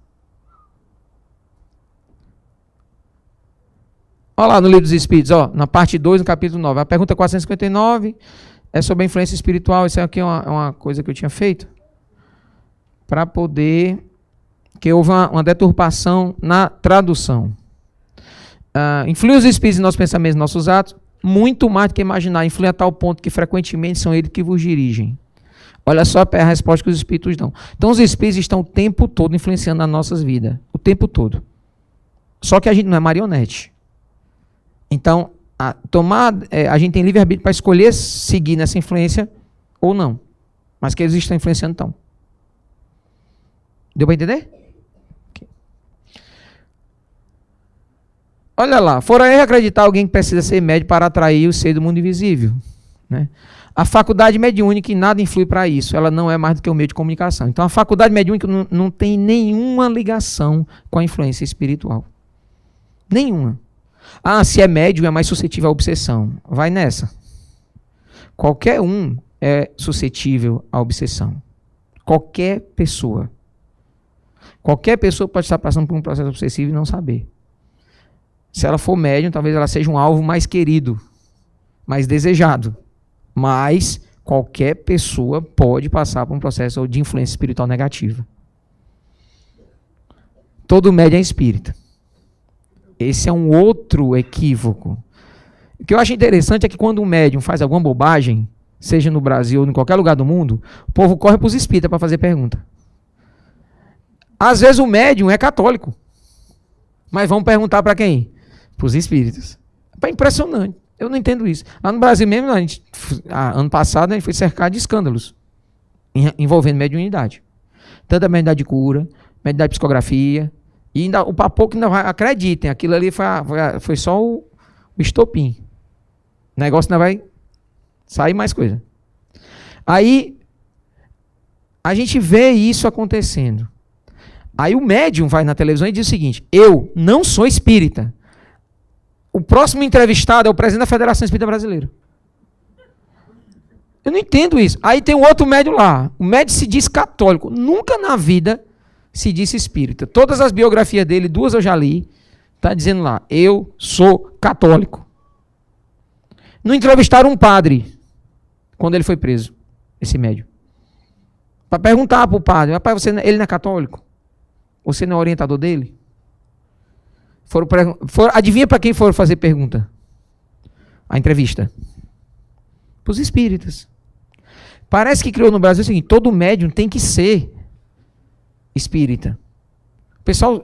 Olha lá no Livro dos Espíritos, ó, na parte 2, no capítulo 9. A pergunta 459 é sobre a influência espiritual. Isso aqui é uma coisa que eu tinha feito para poder... que houve uma deturpação na tradução. Influi os espíritos em nossos pensamentos e nossos atos, muito mais do que imaginar, influi a tal ponto que frequentemente são eles que vos dirigem. Olha só a resposta que os espíritos dão. Então os espíritos estão o tempo todo influenciando nas nossas vidas. O tempo todo. Só que a gente não é marionete. Então, a gente tem livre-arbítrio para escolher seguir nessa influência ou não. Mas que eles estão influenciando, então. Deu para entender? Olha lá, fora erro acreditar alguém que precisa ser médium para atrair o ser do mundo invisível. Né? A faculdade mediúnica, nada influi para isso. Ela não é mais do que um meio de comunicação. Então, a faculdade mediúnica não tem nenhuma ligação com a influência espiritual. Nenhuma. Se é médium, é mais suscetível à obsessão. Vai nessa. Qualquer um é suscetível à obsessão. Qualquer pessoa. Qualquer pessoa pode estar passando por um processo obsessivo e não saber. Se ela for médium, talvez ela seja um alvo mais querido, mais desejado. Mas qualquer pessoa pode passar por um processo de influência espiritual negativa. Todo médium é espírita. Esse é um outro equívoco. O que eu acho interessante é que quando um médium faz alguma bobagem, seja no Brasil ou em qualquer lugar do mundo, o povo corre para os espíritas para fazer pergunta. Às vezes o médium é católico. Mas vamos perguntar para quem? Para os espíritos. É impressionante. Eu não entendo isso. Lá no Brasil mesmo, ano passado, a gente foi cercado de escândalos envolvendo mediunidade. Tanto a mediunidade de cura, mediunidade de psicografia, e ainda, o papo que ainda vai, acreditem, aquilo ali foi só o estopim. O negócio ainda vai sair mais coisa. Aí, a gente vê isso acontecendo. Aí o médium vai na televisão e diz o seguinte: eu não sou espírita. O próximo entrevistado é o presidente da Federação Espírita Brasileira. Eu não entendo isso. Aí tem um outro médium lá. O médium se diz católico. Nunca na vida se disse espírita. Todas as biografias dele, 2 eu já li, está dizendo lá: eu sou católico. Não entrevistaram um padre quando ele foi preso, esse médium. Para perguntar para o padre: rapaz, ele não é católico? Você não é orientador dele? Adivinha para quem foram fazer pergunta? A entrevista. Para os espíritas. Parece que criou no Brasil o seguinte: todo médium tem que ser espírita.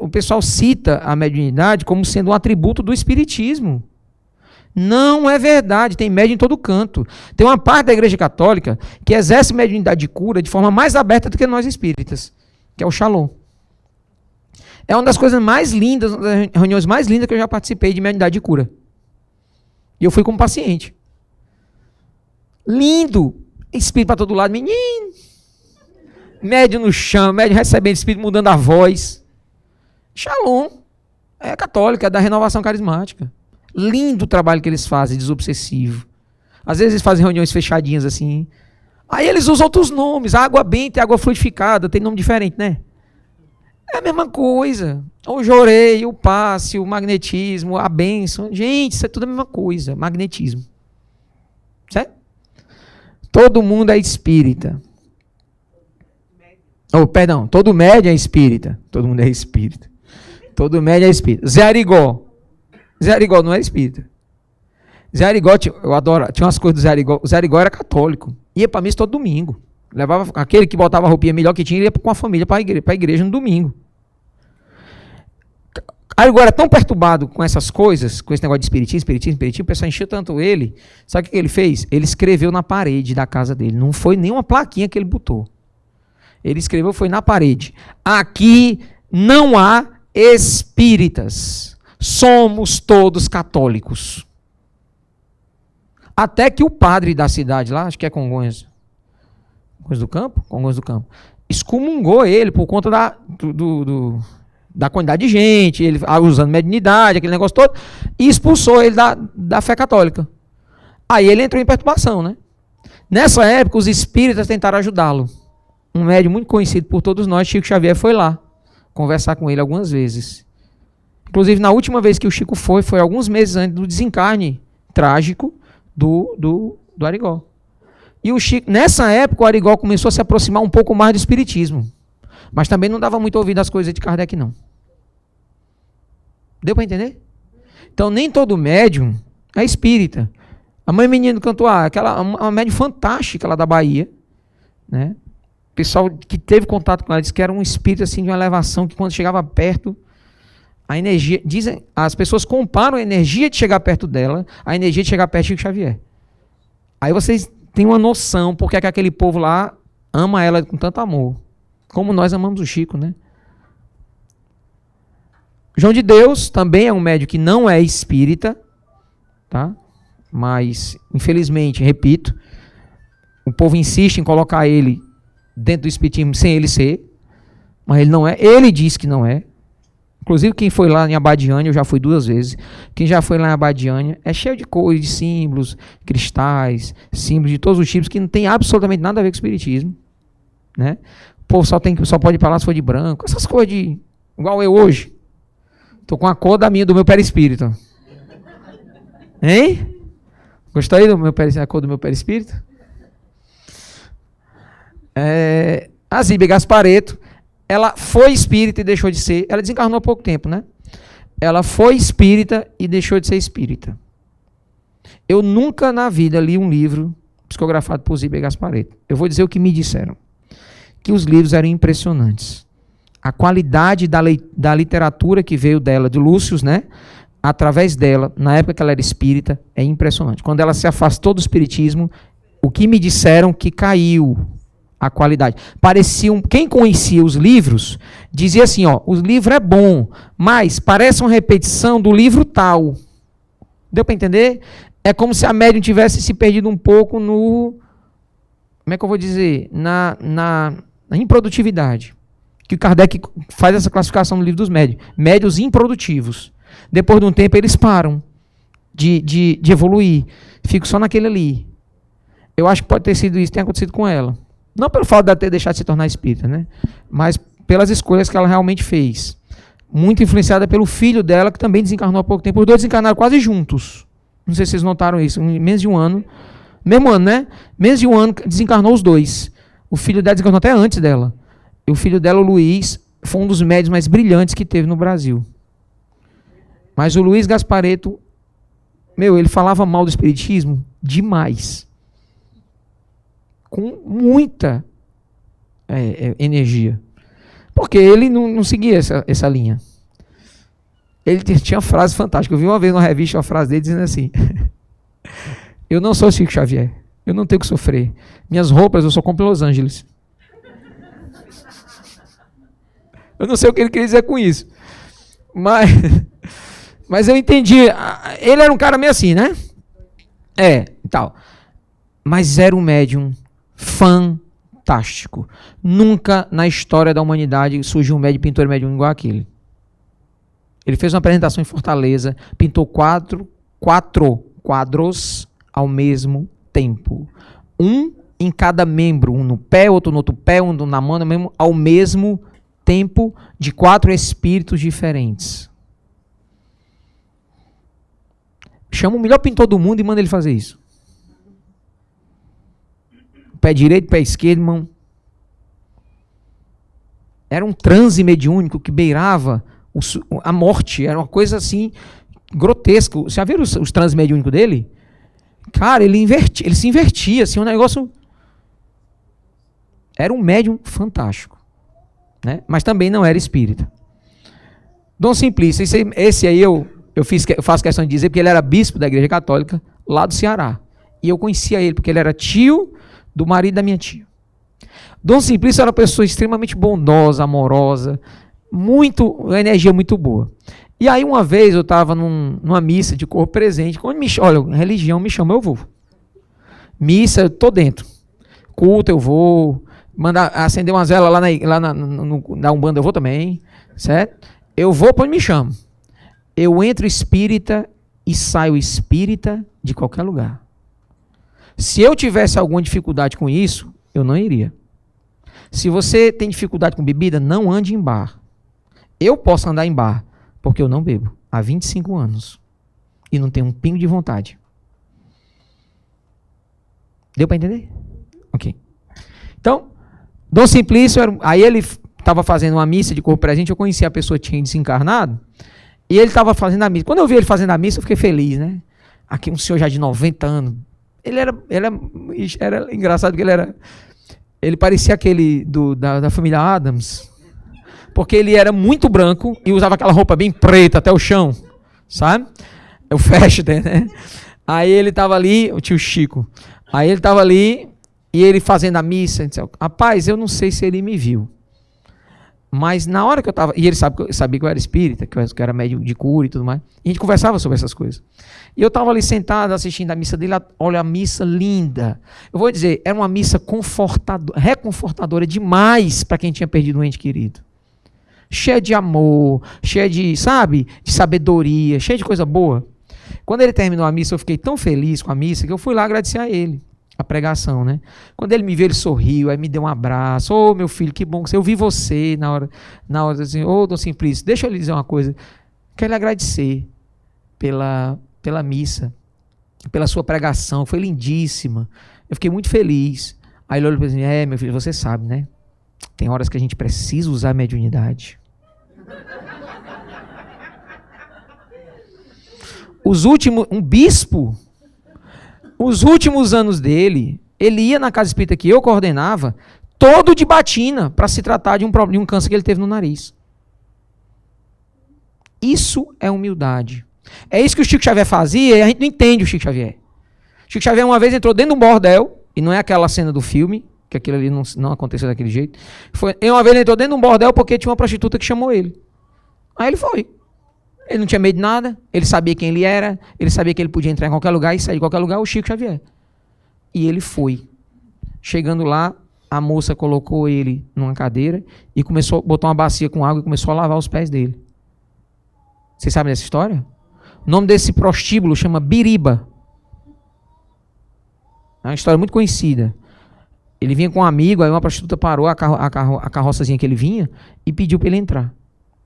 O pessoal cita a mediunidade como sendo um atributo do espiritismo. Não é verdade. Tem médium em todo canto. Tem uma parte da Igreja Católica que exerce mediunidade de cura de forma mais aberta do que nós espíritas, que é o Shalom. É uma das coisas mais lindas, uma das reuniões mais lindas que eu já participei de mediunidade de cura. E eu fui como paciente. Lindo! Espírito para todo lado, menino. Médium no chão, médium recebendo espírito, mudando a voz. Shalom. É católica, é da renovação carismática. Lindo o trabalho que eles fazem, desobsessivo. Às vezes eles fazem reuniões fechadinhas assim. Aí eles usam outros nomes. Água benta e água fluidificada. Tem nome diferente, né? É a mesma coisa. O jorei, o passe, o magnetismo, a bênção. Gente, isso é tudo a mesma coisa. Magnetismo. Certo? Todo mundo é espírita. Perdão, todo médium é espírita. Todo mundo é espírita. Todo médium é espírita. Zé Arigó. Zé Arigó não é espírita. Zé Arigó, eu adoro, tinha umas coisas do Zé Arigó. O Zé Arigó era católico. Ia para missa todo domingo. Levava aquele que botava a roupinha melhor que tinha, ele ia com a família para a igreja no domingo. Arigó era tão perturbado com essas coisas, com esse negócio de espiritismo, o pessoal encheu tanto ele. Sabe o que ele fez? Ele escreveu na parede da casa dele. Não foi nenhuma plaquinha que ele botou. Ele escreveu, foi na parede: aqui não há espíritas. Somos todos católicos. Até que o padre da cidade lá, acho que é Congonhas do Campo, excomungou ele por conta da quantidade de gente, ele usando mediunidade, aquele negócio todo, e expulsou ele da fé católica. Aí ele entrou em perturbação, né? Nessa época, os espíritas tentaram ajudá-lo. Um médium muito conhecido por todos nós, Chico Xavier, foi lá conversar com ele algumas vezes. Inclusive, na última vez que o Chico foi alguns meses antes do desencarne trágico do Arigó. E o Chico, nessa época, o Arigó começou a se aproximar um pouco mais do espiritismo. Mas também não dava muito ouvido às coisas de Kardec, não. Deu para entender? Então, nem todo médium é espírita. A mãe menina do Cantuá, uma médium fantástica lá da Bahia, né? O pessoal que teve contato com ela disse que era um espírito assim, de uma elevação, que quando chegava perto, a energia, dizem, as pessoas comparam a energia de chegar perto dela, a energia de chegar perto de Chico Xavier. Aí vocês têm uma noção porque é que aquele povo lá ama ela com tanto amor, como nós amamos o Chico, né? João de Deus também é um médium que não é espírita, tá? Mas, infelizmente, repito, o povo insiste em colocar ele dentro do espiritismo sem ele ser, mas ele não é. Ele diz que não é. Inclusive, quem foi lá em Abadiânia, eu já fui 2 vezes, quem já foi lá em Abadiânia, é cheio de cores, de símbolos, cristais, símbolos de todos os tipos, que não tem absolutamente nada a ver com o espiritismo, né? O povo só pode ir para lá se for de branco, essas coisas de... igual eu hoje. Estou com a cor do meu perispírito. Hein? Gostou aí da cor do meu perispírito? A Zíbia Gaspareto, ela foi espírita e deixou de ser. Ela desencarnou há pouco tempo, né? Ela foi espírita e deixou de ser espírita. Eu nunca na vida li um livro psicografado por Zíbia Gaspareto. Eu vou dizer o que me disseram. Que os livros eram impressionantes. A qualidade da literatura que veio dela, de Lúcius, né? Através dela, na época que ela era espírita, é impressionante. Quando ela se afastou do espiritismo, o que me disseram que caiu a qualidade. Pareciam, quem conhecia os livros, dizia assim, ó, o livro é bom, mas parece uma repetição do livro tal. Deu para entender? É como se a médium tivesse se perdido um pouco no... Como é que eu vou dizer? Na improdutividade. Que o Kardec faz essa classificação no livro dos médios. Médios improdutivos. Depois de um tempo, eles param de evoluir. Ficam só naquele ali. Eu acho que pode ter sido isso, tem acontecido com ela. Não pelo fato de ela ter deixado de se tornar espírita, né? Mas pelas escolhas que ela realmente fez. Muito influenciada pelo filho dela, que também desencarnou há pouco tempo. Os dois desencarnaram quase juntos. Não sei se vocês notaram isso. Em menos de um ano. Mesmo ano, né? Menos de um ano desencarnou os dois. O filho dela desencarnou até antes dela. E o filho dela, o Luiz, foi um dos médios mais brilhantes que teve no Brasil. Mas o Luiz Gaspareto, ele falava mal do espiritismo demais. Com muita energia. Porque ele não seguia essa linha. Ele tinha uma frase fantástica. Eu vi uma vez numa revista uma frase dele dizendo assim: eu não sou Chico Xavier. Eu não tenho que sofrer. Minhas roupas eu só compro em Los Angeles. Eu não sei o que ele queria dizer com isso. Mas eu entendi. Ele era um cara meio assim, né? Tal. Mas era um médium fantástico. Nunca na história da humanidade surgiu um médium pintor médium igual aquele. Ele fez uma apresentação em Fortaleza, pintou 4 quadros ao mesmo tempo. Um em cada membro, um no pé, outro no outro pé, um na mão, mesmo, ao mesmo tempo, de 4 espíritos diferentes. Chama o melhor pintor do mundo e manda ele fazer isso. Pé direito, pé esquerdo, irmão. Era um transe mediúnico que beirava a morte. Era uma coisa assim, grotesca. Você já viram os transes mediúnicos dele? Cara, ele se invertia, assim, um negócio... Era um médium fantástico. Né? Mas também não era espírita. Dom Simplício, esse aí eu faço questão de dizer, porque ele era bispo da Igreja Católica, lá do Ceará. E eu conhecia ele, porque ele era tio do marido da minha tia. Dom Simplício era uma pessoa extremamente bondosa, amorosa, uma energia muito boa. E aí uma vez eu estava numa missa de corpo presente, quando olha, religião me chama, eu vou. Missa, eu estou dentro. Culto, eu vou. Mandar acender umas velas lá na Umbanda, eu vou também, certo? Eu vou quando me chamam. Eu entro espírita e saio espírita de qualquer lugar. Se eu tivesse alguma dificuldade com isso, eu não iria. Se você tem dificuldade com bebida, não ande em bar. Eu posso andar em bar, porque eu não bebo há 25 anos. E não tenho um pingo de vontade. Deu para entender? Ok. Então, Dom Simplício, aí ele estava fazendo uma missa de corpo presente, eu conheci a pessoa que tinha desencarnado, e ele estava fazendo a missa. Quando eu vi ele fazendo a missa, eu fiquei feliz, né? Aqui um senhor já de 90 anos. Ele era engraçado, porque ele parecia aquele da família Addams, porque ele era muito branco e usava aquela roupa bem preta até o chão, sabe? O Fester, né? Aí ele estava ali, o tio Chico, aí ele estava ali e ele fazendo a missa, disse, rapaz, eu não sei se ele me viu, mas na hora que eu estava, e ele sabia que eu era espírita, que eu era médium de cura e tudo mais, e a gente conversava sobre essas coisas. E eu estava ali sentado assistindo a missa dele, olha a missa linda. Eu vou dizer, era uma missa reconfortadora demais para quem tinha perdido um ente querido. Cheia de amor, cheia de, sabe, de sabedoria, cheia de coisa boa. Quando ele terminou a missa, eu fiquei tão feliz com a missa que eu fui lá agradecer a ele, a pregação, né? Quando ele me viu, ele sorriu, aí me deu um abraço. Ô, meu filho, que bom que eu vi você na hora assim, ô, Dom Simplício, deixa eu lhe dizer uma coisa. Quero lhe agradecer pela missa, pela sua pregação, foi lindíssima. Eu fiquei muito feliz. Aí ele olhou para mim, meu filho, você sabe, né? Tem horas que a gente precisa usar a mediunidade. Um bispo, os últimos anos dele, ele ia na casa espírita que eu coordenava, todo de batina, para se tratar de um câncer que ele teve no nariz. Isso é humildade. É isso que o Chico Xavier fazia e a gente não entende o Chico Xavier. O Chico Xavier uma vez entrou dentro de um bordel, e não é aquela cena do filme, que aquilo ali não aconteceu daquele jeito. Uma vez ele entrou dentro de um bordel porque tinha uma prostituta que chamou ele. Aí ele foi. Ele não tinha medo de nada, ele sabia quem ele era, ele sabia que ele podia entrar em qualquer lugar e sair de qualquer lugar, o Chico Xavier. E ele foi. Chegando lá, a moça colocou ele numa cadeira e botou uma bacia com água e começou a lavar os pés dele. Vocês sabem dessa história? O nome desse prostíbulo chama Biriba. É uma história muito conhecida. Ele vinha com um amigo, aí uma prostituta parou a carroçazinha que ele vinha e pediu para ele entrar.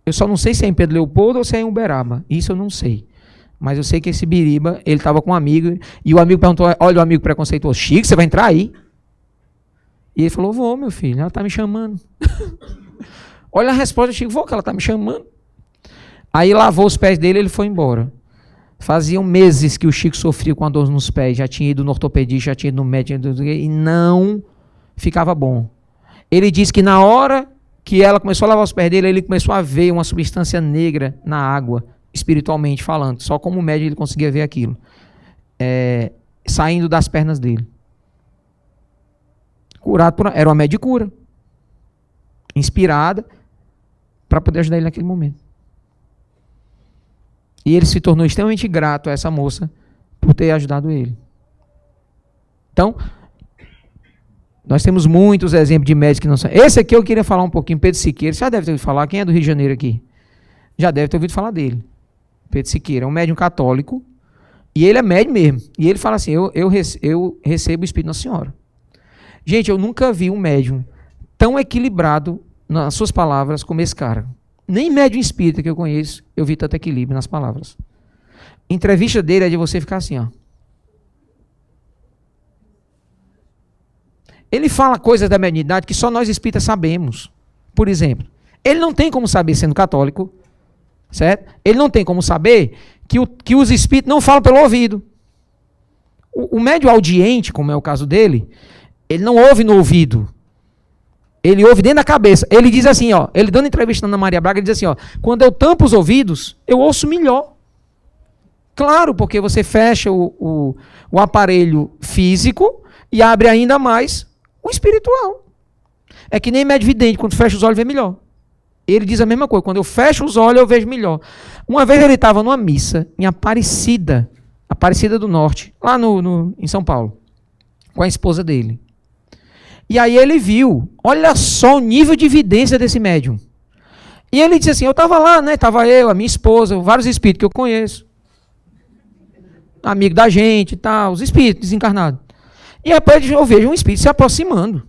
Eu só não sei se é em Pedro Leopoldo ou se é em Uberaba. Isso eu não sei. Mas eu sei que esse Biriba, ele estava com um amigo, e o amigo perguntou, olha o amigo preconceituoso, Chico, você vai entrar aí? E ele falou, vou, meu filho, ela está me chamando. Olha a resposta do Chico, vou, que ela está me chamando. Aí lavou os pés dele e ele foi embora. Faziam meses que o Chico sofria com a dor nos pés, já tinha ido no ortopedista, já tinha ido no médico, e não ficava bom. Ele disse que na hora que ela começou a lavar os pés dele, ele começou a ver uma substância negra na água, espiritualmente falando. Só como médico ele conseguia ver aquilo. Saindo das pernas dele. Era uma médica de cura. Inspirada para poder ajudar ele naquele momento. E ele se tornou extremamente grato a essa moça por ter ajudado ele. Então, nós temos muitos exemplos de médicos que não são. Esse aqui eu queria falar um pouquinho, Pedro Siqueira. Você já deve ter ouvido falar. Quem é do Rio de Janeiro aqui? Já deve ter ouvido falar dele. Pedro Siqueira é um médium católico. E ele é médium mesmo. E ele fala assim, eu recebo o Espírito Nossa Senhora. Gente, eu nunca vi um médium tão equilibrado nas suas palavras como esse cara. Nem médium espírita que eu conheço, eu vi tanto equilíbrio nas palavras. Entrevista dele é de você ficar assim, ó. Ele fala coisas da mediunidade que só nós espíritas sabemos. Por exemplo, ele não tem como saber, sendo católico, certo? Ele não tem como saber que os espíritos não falam pelo ouvido. O médium audiente, como é o caso dele, ele não ouve no ouvido. Ele ouve dentro da cabeça. Ele diz assim, ó, ele dando entrevista na Ana Maria Braga, ele diz assim, ó, quando eu tampo os ouvidos, eu ouço melhor. Claro, porque você fecha o aparelho físico e abre ainda mais o espiritual. É que nem médio vidente, quando fecha os olhos vê melhor. Ele diz a mesma coisa, quando eu fecho os olhos eu vejo melhor. Uma vez ele estava numa missa em Aparecida do Norte, lá em São Paulo, com a esposa dele. E aí ele viu, olha só o nível de evidência desse médium. E ele disse assim, eu estava lá, né? Estava eu, a minha esposa, vários espíritos que eu conheço. Amigo da gente e tal, os espíritos desencarnados. E depois eu vejo um espírito se aproximando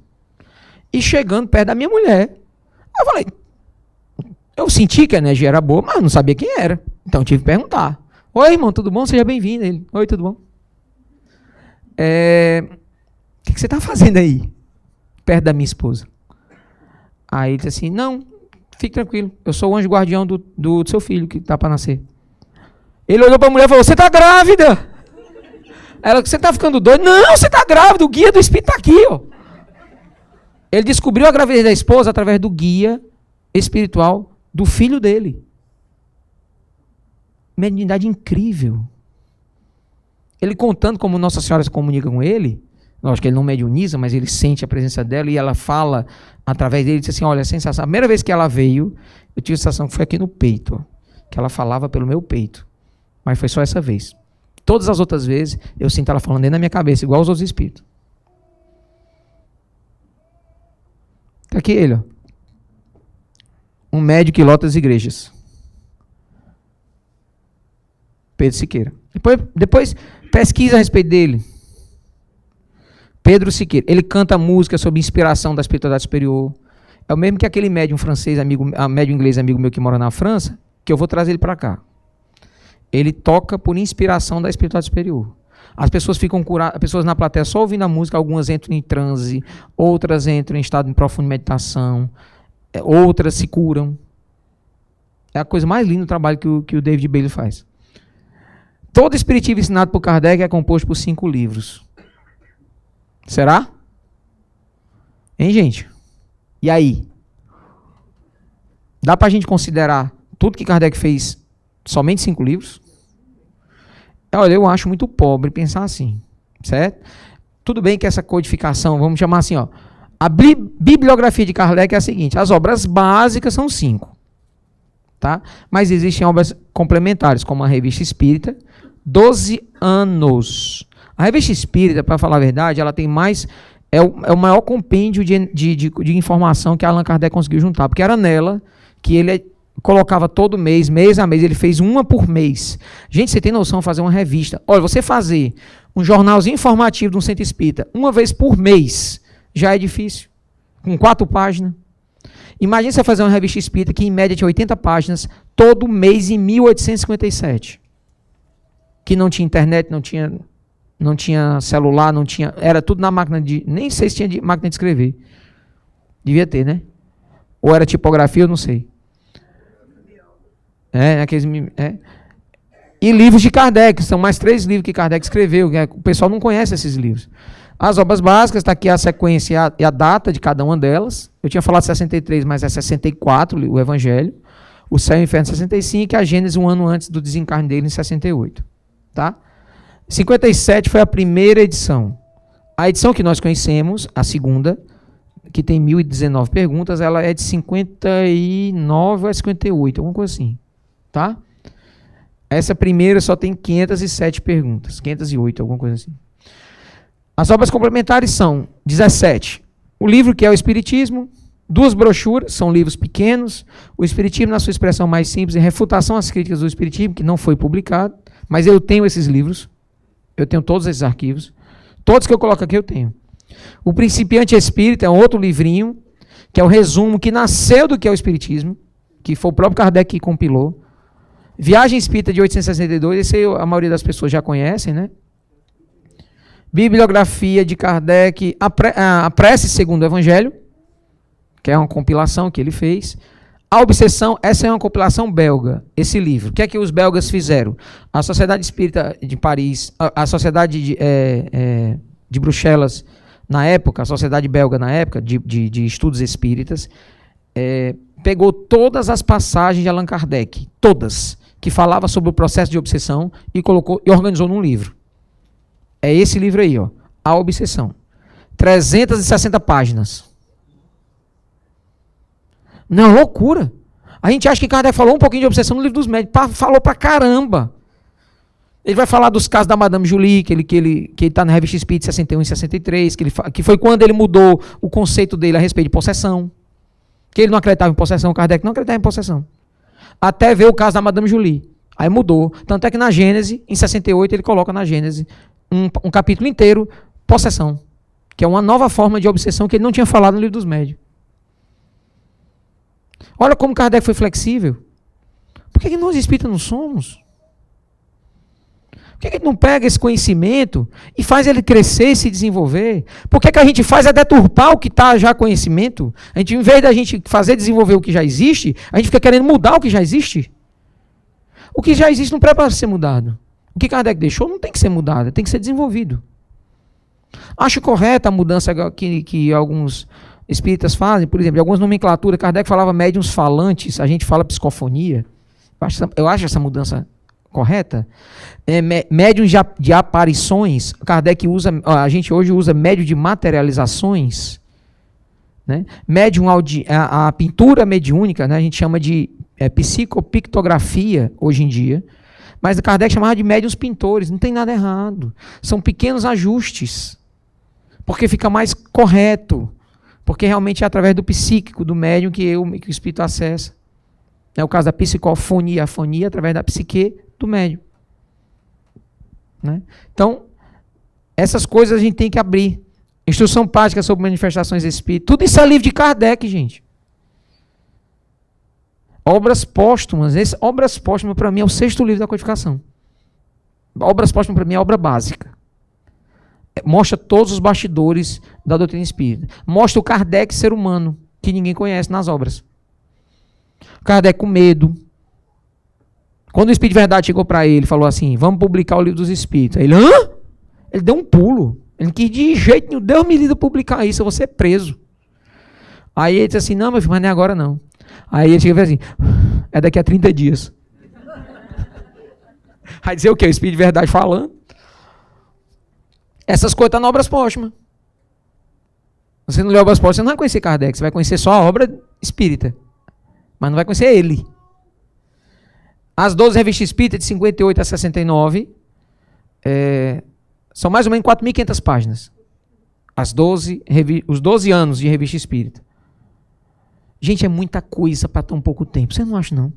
e chegando perto da minha mulher. Eu falei, eu senti que a energia era boa, mas eu não sabia quem era. Então eu tive que perguntar. Oi, irmão, tudo bom? Seja bem-vindo. Ele, oi, tudo bom? O que você está fazendo aí? Perto da minha esposa. Aí ele disse assim, não, fique tranquilo. Eu sou o anjo guardião do seu filho que está para nascer. Ele olhou para a mulher e falou, você está grávida? Ela, você está ficando doido? Não, você está grávida, o guia do espírito está aqui. Ó. Ele descobriu a gravidez da esposa através do guia espiritual do filho dele. Mediunidade incrível. Ele contando como Nossa Senhora se comunica com ele, lógico que ele não mediuniza, mas ele sente a presença dela e ela fala através dele, disse assim, olha, a sensação, a primeira vez que ela veio, eu tive a sensação que foi aqui no peito, ó, que ela falava pelo meu peito, mas foi só essa vez. Todas as outras vezes, eu sinto ela falando dentro da minha cabeça, igual os outros espíritos. Tá aqui ele, ó. Um médium que lota as igrejas. Pedro Siqueira. Depois pesquisa a respeito dele. Pedro Siqueira. Ele canta música sobre inspiração da espiritualidade superior. É o mesmo que aquele médium francês, médium inglês, amigo meu que mora na França, que eu vou trazer ele para cá. Ele toca por inspiração da espiritualidade superior. As pessoas ficam curadas, as pessoas na plateia só ouvindo a música, algumas entram em transe, outras entram em estado de profunda meditação, outras se curam. É a coisa mais linda do trabalho que o David Bailey faz. Todo espiritismo ensinado por Kardec é composto por 5 livros. Será? Hein, gente? E aí? Dá pra gente considerar tudo que Kardec fez somente 5 livros? Olha, eu acho muito pobre pensar assim, certo? Tudo bem que essa codificação, vamos chamar assim, ó, a bibliografia de Kardec é a seguinte, as obras básicas são 5, tá? Mas existem obras complementares, como a Revista Espírita, 12 anos. A Revista Espírita, para falar a verdade, ela tem mais, é o maior compêndio de informação que Allan Kardec conseguiu juntar, porque era nela que ele colocava todo mês, mês a mês, ele fez uma por mês. Gente, você tem noção de fazer uma revista? Olha, você fazer um jornalzinho informativo de um centro espírita uma vez por mês, já é difícil. Com 4 páginas. Imagina você fazer uma revista espírita que em média tinha 80 páginas, todo mês em 1857. Que não tinha internet, não tinha celular, não tinha, era tudo na máquina de, nem sei se tinha máquina de escrever. Devia ter, né? Ou era tipografia, eu não sei. E livros de Kardec, são mais 3 livros que Kardec escreveu, o pessoal não conhece esses livros. As obras básicas, está aqui a sequência e a data de cada uma delas. Eu tinha falado 63, mas é 64, o Evangelho. O Céu e o Inferno, 65, e a Gênesis, um ano antes do desencarne dele, em 68. Tá? 57 foi a primeira edição. A edição que nós conhecemos, a segunda, que tem 1019 perguntas, ela é de 59 a 58, alguma coisa assim. Tá? Essa primeira só tem 507 perguntas, 508, alguma coisa assim. As obras complementares são 17. O livro que é o Espiritismo, 2 brochuras, são livros pequenos, o Espiritismo na sua expressão mais simples, em refutação às críticas do Espiritismo, que não foi publicado, mas eu tenho esses livros, eu tenho todos esses arquivos, todos que eu coloco aqui eu tenho. O Principiante Espírita é um outro livrinho, que é o resumo que nasceu do que é o Espiritismo, que foi o próprio Kardec que compilou. Viagem Espírita de 862, esse aí a maioria das pessoas já conhecem, né? Bibliografia de Kardec, a Prece segundo o Evangelho, que é uma compilação que ele fez. A Obsessão, essa é uma compilação belga, esse livro. O que é que os belgas fizeram? A Sociedade Espírita de Paris, a Sociedade de Bruxelas, na época, a Sociedade Belga na época, de Estudos Espíritas, pegou todas as passagens de Allan Kardec, todas, que falava sobre o processo de obsessão e colocou e organizou num livro. É esse livro aí, ó, A Obsessão. 360 páginas. Não, loucura. A gente acha que Kardec falou um pouquinho de obsessão no livro dos médios. Falou pra caramba. Ele vai falar dos casos da Madame Julie, que ele está na Revista Espírita 61 e 63, que foi quando ele mudou o conceito dele a respeito de possessão. Que ele não acreditava em possessão, Kardec não acreditava em possessão. Até ver o caso da Madame Julie. Aí mudou. Tanto é que na Gênese, em 68, ele coloca na Gênese um capítulo inteiro possessão, que é uma nova forma de obsessão que ele não tinha falado no Livro dos Médiuns. Olha como Kardec foi flexível. Por que nós espíritas não somos? Por que a gente não pega esse conhecimento e faz ele crescer e se desenvolver? Por que a gente faz é deturpar o que está já conhecimento? A gente, em vez da gente fazer desenvolver o que já existe, a gente fica querendo mudar o que já existe. O que já existe não precisa ser mudado. O que Kardec deixou não tem que ser mudado, tem que ser desenvolvido. Acho correta a mudança que alguns espíritas fazem, por exemplo, de algumas nomenclaturas. Kardec falava médiuns falantes, a gente fala psicofonia. Eu acho essa mudança correta. Médiuns de aparições, Kardec usa, a gente hoje usa médium de materializações. Né? Médium, a pintura mediúnica, né, a gente chama de psicopictografia hoje em dia, mas Kardec chamava de médiuns pintores, não tem nada errado. São pequenos ajustes, porque fica mais correto, porque realmente é através do psíquico, do médium, que o espírito acessa. É o caso da psicofonia, a fonia através da psique do médium. Né? Então, essas coisas a gente tem que abrir. Instrução prática sobre manifestações espíritas. Tudo isso é livro de Kardec, gente. Obras póstumas. Obras póstumas, para mim, é o 6º livro da codificação. Obras póstumas, para mim, é a obra básica. Mostra todos os bastidores da doutrina espírita. Mostra o Kardec ser humano, que ninguém conhece nas obras. Kardec com medo. Quando o Espírito de Verdade chegou para ele e falou assim, vamos publicar o Livro dos Espíritos. Ele, hã? Ele deu um pulo. Ele não quis de jeito nenhum, Deus me livre publicar isso, eu vou ser preso. Aí ele disse assim, não, meu filho, mas não é agora não. Aí ele chega e fala assim, é daqui a 30 dias. Aí dizer o quê? O Espírito de Verdade falando. Essas coisas estão na Obras Póstumas. Você não lê Obras Póstumas, você não vai conhecer Kardec, você vai conhecer só a obra espírita. Mas não vai conhecer ele. As 12 revistas espíritas, de 58 a 69, são mais ou menos 4.500 páginas. Os 12 anos de revista espírita. Gente, é muita coisa para tão pouco tempo. Você não acha, não?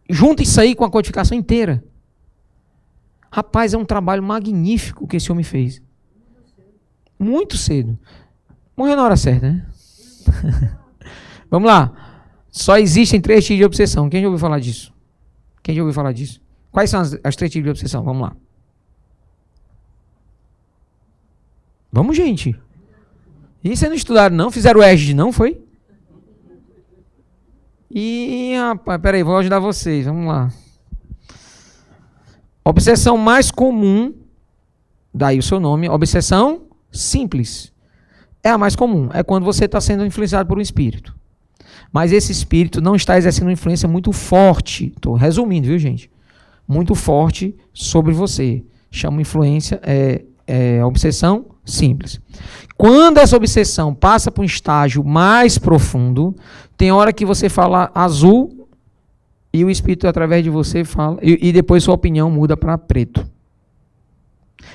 Junta isso aí com a codificação inteira. Rapaz, é um trabalho magnífico que esse homem fez. Muito cedo. Morreu na hora certa, né? Vamos lá. Só existem 3 tipos de obsessão. Quem já ouviu falar disso? Quem já ouviu falar disso? Quais são as 3 tipos de obsessão? Vamos lá. Vamos, gente. E vocês não estudaram, não? Fizeram o EGD, não foi? Ih, rapaz, peraí, vou ajudar vocês. Vamos lá. Obsessão mais comum, daí o seu nome, obsessão simples. É a mais comum. É quando você está sendo influenciado por um espírito. Mas esse espírito não está exercendo uma influência muito forte. Estou resumindo, viu, gente? Muito forte sobre você. Chama influência, obsessão simples. Quando essa obsessão passa para um estágio mais profundo, tem hora que você fala azul e o espírito através de você fala, e depois sua opinião muda para preto.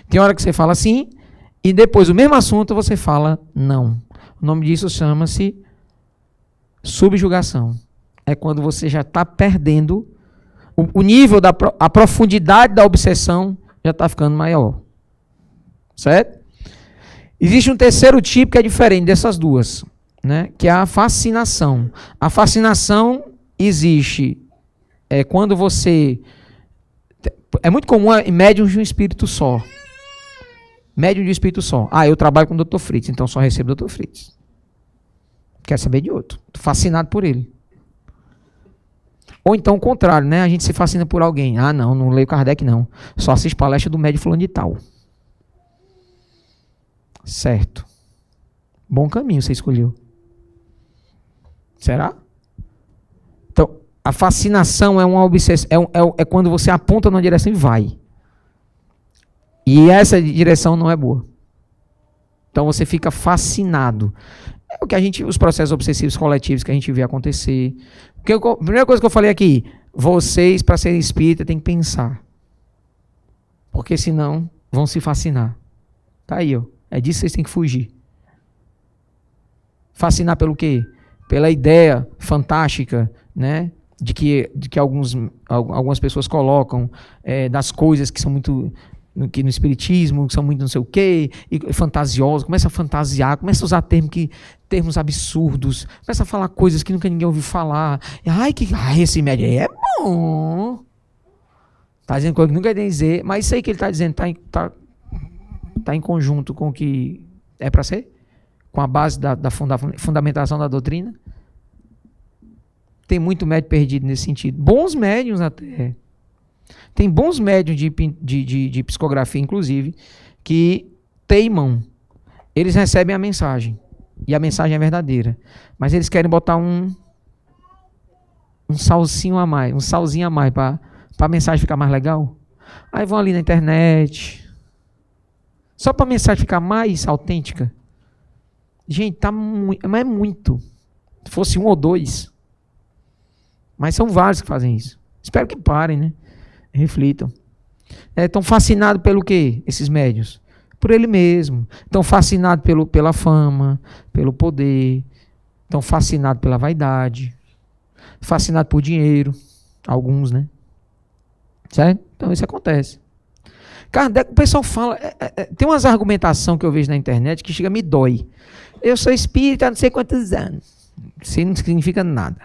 Tem hora que você fala sim e depois o mesmo assunto você fala não. O nome disso chama-se subjugação. É quando você já está perdendo o nível, a profundidade da obsessão já está ficando maior. Certo? Existe um terceiro tipo que é diferente dessas duas, né? Que é a fascinação. A fascinação existe quando você... É muito comum em médiums de um espírito só. Médium de um espírito só. Ah, eu trabalho com o Dr. Fritz, então só recebo o Dr. Fritz. Quer saber de outro. Estou fascinado por ele. Ou então o contrário, né? A gente se fascina por alguém. Ah, não leio Kardec, não. Só assisto palestra do médium fulano de tal. Certo. Bom caminho você escolheu. Será? Então, a fascinação é uma obsessão. É quando você aponta numa direção e vai. E essa direção não é boa. Então você fica fascinado. É o que os processos obsessivos coletivos que a gente vê acontecer. Porque a primeira coisa que eu falei aqui, vocês, para serem espírita, tem que pensar. Porque senão vão se fascinar. Tá aí, ó. É disso que vocês têm que fugir. Fascinar pelo quê? Pela ideia fantástica, né? De que algumas pessoas colocam das coisas que são muito no espiritismo, que são muito não sei o quê, e fantasiosos, começa a fantasiar, começa a usar termos absurdos, começa a falar coisas que nunca ninguém ouviu falar. Esse médium aí é bom. Está dizendo coisa que nunca ia dizer, mas isso aí que ele está dizendo está em conjunto com o que é para ser? Com a base da fundamentação da doutrina? Tem muito médium perdido nesse sentido. Bons médiuns até. Tem bons médiuns de psicografia, inclusive, que teimam. Eles recebem a mensagem. E a mensagem é verdadeira. Mas eles querem botar um salzinho a mais para a mensagem ficar mais legal. Aí vão ali na internet. Só para a mensagem ficar mais autêntica. Gente, mas é muito. Se fosse 1 ou 2. Mas são vários que fazem isso. Espero que parem, né? Reflitam. Estão fascinados pelo quê? Esses médiuns? Por ele mesmo. Estão fascinados pela fama, pelo poder. Estão fascinados pela vaidade. Fascinados por dinheiro. Alguns, né? Certo? Então isso acontece. Kardec, o pessoal fala... tem umas argumentações que eu vejo na internet que chega me dói. Eu sou espírita há não sei quantos anos. Isso não significa nada.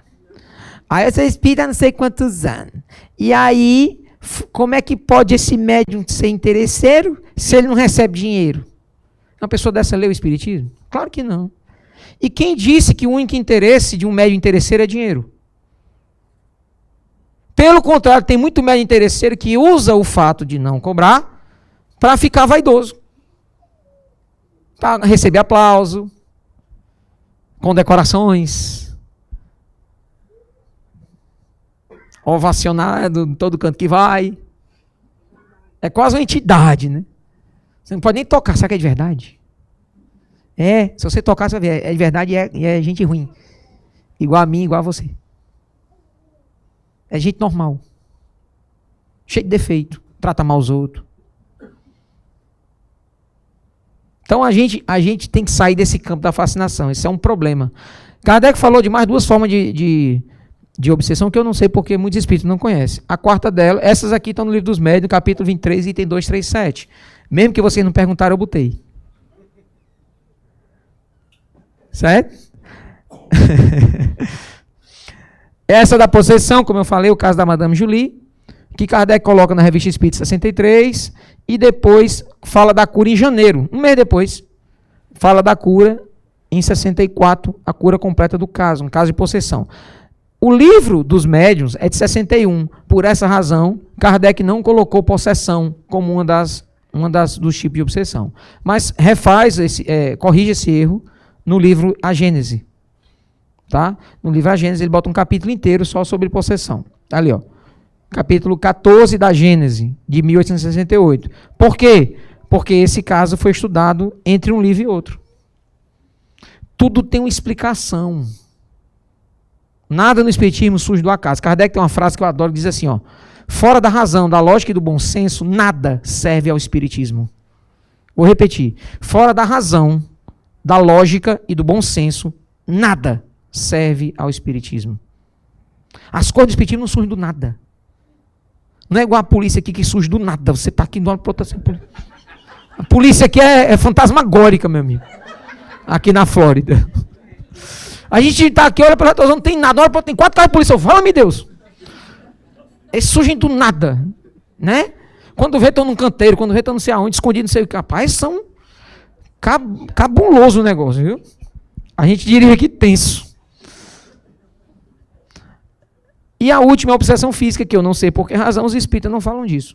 Aí eu sou espírita há não sei quantos anos. E aí... como é que pode esse médium ser interesseiro se ele não recebe dinheiro? Uma pessoa dessa lê o espiritismo? Claro que não. E quem disse que o único interesse de um médium interesseiro é dinheiro? Pelo contrário, tem muito médium interesseiro que usa o fato de não cobrar para ficar vaidoso. Para receber aplauso, condecorações, ovacionado em todo canto que vai. É quase uma entidade, né? Você não pode nem tocar, sabe que é de verdade? Se você tocar, você vai ver, é de verdade e é gente ruim. Igual a mim, igual a você. É gente normal. Cheio de defeito. Trata mal os outros. Então a gente tem que sair desse campo da fascinação. Esse é um problema. Kardec falou de mais 2 formas de obsessão que eu não sei porque muitos espíritos não conhecem. A quarta delas, essas aqui estão no livro dos médiuns, capítulo 23, item 237. Mesmo que vocês não perguntaram, eu botei. Certo? Essa da possessão, como eu falei, o caso da Madame Julie, que Kardec coloca na Revista Espírita 63, e depois fala da cura em janeiro, um mês depois, fala da cura em 64, a cura completa do caso, um caso de possessão. O livro dos médiuns é de 61. Por essa razão, Kardec não colocou possessão como dos tipos de obsessão. Mas corrige esse erro no livro A Gênese. Tá? No livro A Gênese ele bota um capítulo inteiro só sobre possessão. Ali, ó. Capítulo 14 da Gênese, de 1868. Por quê? Porque esse caso foi estudado entre um livro e outro. Tudo tem uma explicação. Nada no espiritismo surge do acaso. Kardec tem uma frase que eu adoro, que diz assim, ó: fora da razão, da lógica e do bom senso, nada serve ao espiritismo. Vou repetir. Fora da razão, da lógica e do bom senso, nada serve ao espiritismo. As coisas do espiritismo não surgem do nada. Não é igual a polícia aqui que surge do nada. Você está aqui de uma hora para outra. A polícia aqui é fantasmagórica, meu amigo. Aqui na Flórida. A gente está aqui, olha para a televisão, não tem nada. Olha para tem 4 carros de polícia. Fala-me Deus. Eles surgem do nada. Né? Quando vê, estão num canteiro. Quando vê, estão não sei aonde, escondido, não sei o que. Rapaz, são cabuloso o negócio, viu? A gente diria que tenso. E a última é a obsessão física, que eu não sei por que razão os espíritas não falam disso.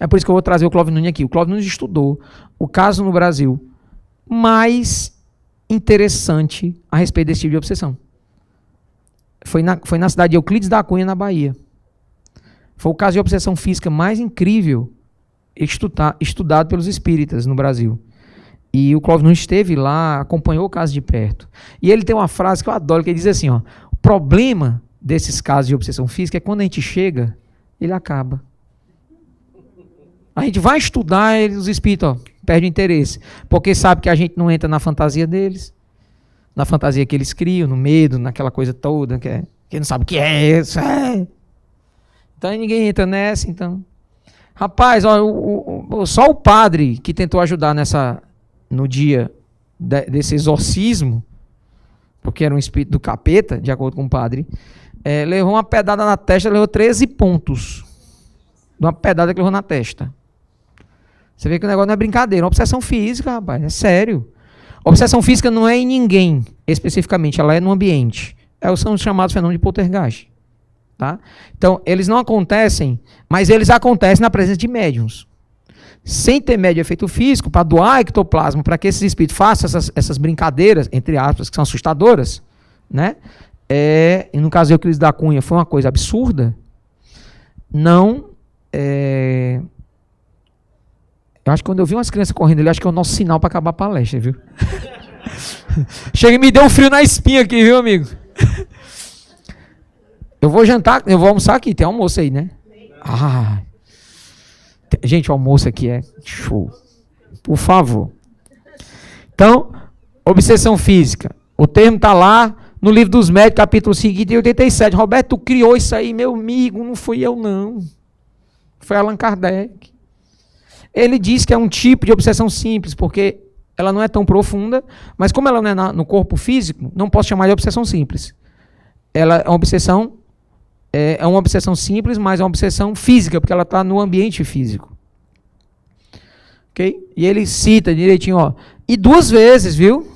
É por isso que eu vou trazer o Clóvis Nunes aqui. O Clóvis Nunes estudou o caso no Brasil mais interessante a respeito desse tipo de obsessão. Foi na cidade de Euclides da Cunha, na Bahia. Foi o caso de obsessão física mais incrível estudado pelos espíritas no Brasil. E o Clóvis Nunes esteve lá, acompanhou o caso de perto. E ele tem uma frase que eu adoro, que ele diz assim, ó: o problema desses casos de obsessão física é quando a gente chega, ele acaba. A gente vai estudar, os espíritos, ó, perdem o interesse. Porque sabe que a gente não entra na fantasia deles, na fantasia que eles criam, no medo, naquela coisa toda, que não sabe o que é isso. Então ninguém entra nessa, então. Rapaz, ó, só o padre que tentou ajudar no dia desse exorcismo, porque era um espírito do capeta, de acordo com o padre, levou uma pedrada na testa, levou 13 pontos. De uma pedrada que levou na testa. Você vê que o negócio não é brincadeira, é uma obsessão física, rapaz, é sério. Obsessão física não é em ninguém, especificamente, ela é no ambiente. São os chamados fenômenos de poltergeist. Tá? Então, eles não acontecem, mas eles acontecem na presença de médiuns. Sem ter médium efeito físico, para doar ectoplasma, para que esses espíritos façam essas brincadeiras, entre aspas, que são assustadoras, né? E no caso de Euclides da Cunha, foi uma coisa absurda. Não. Eu acho que quando eu vi umas crianças correndo ali, acho que é o nosso sinal para acabar a palestra, viu? Chega e me deu um frio na espinha aqui, viu, amigo? Eu vou jantar, eu vou almoçar aqui, tem almoço aí, né? Gente, o almoço aqui é show. Por favor. Então, obsessão física. O termo está lá no Livro dos Médios, capítulo 5, item 87. Roberto, tu criou isso aí, meu amigo, não fui eu, não. Foi Allan Kardec. Ele diz que é um tipo de obsessão simples, porque ela não é tão profunda, mas como ela não é no corpo físico, não posso chamar de obsessão simples. Ela é uma obsessão simples, mas é uma obsessão física, porque ela está no ambiente físico. Ok? E ele cita direitinho, ó. E 2 vezes, viu?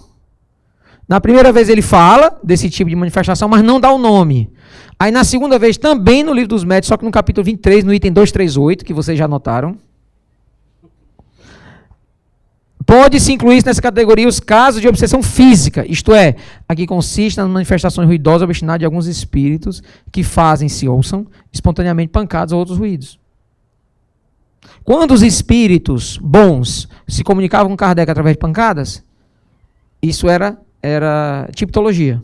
Na primeira vez ele fala desse tipo de manifestação, mas não dá o nome. Aí na segunda vez, também no Livro dos Médios, só que no capítulo 23, no item 238, que vocês já notaram. Pode-se incluir nessa categoria os casos de obsessão física, isto é, a que consiste nas manifestações ruidosas obstinadas de alguns espíritos que fazem-se, ouçam, espontaneamente pancadas ou outros ruídos. Quando os espíritos bons se comunicavam com Kardec através de pancadas, isso era tipologia.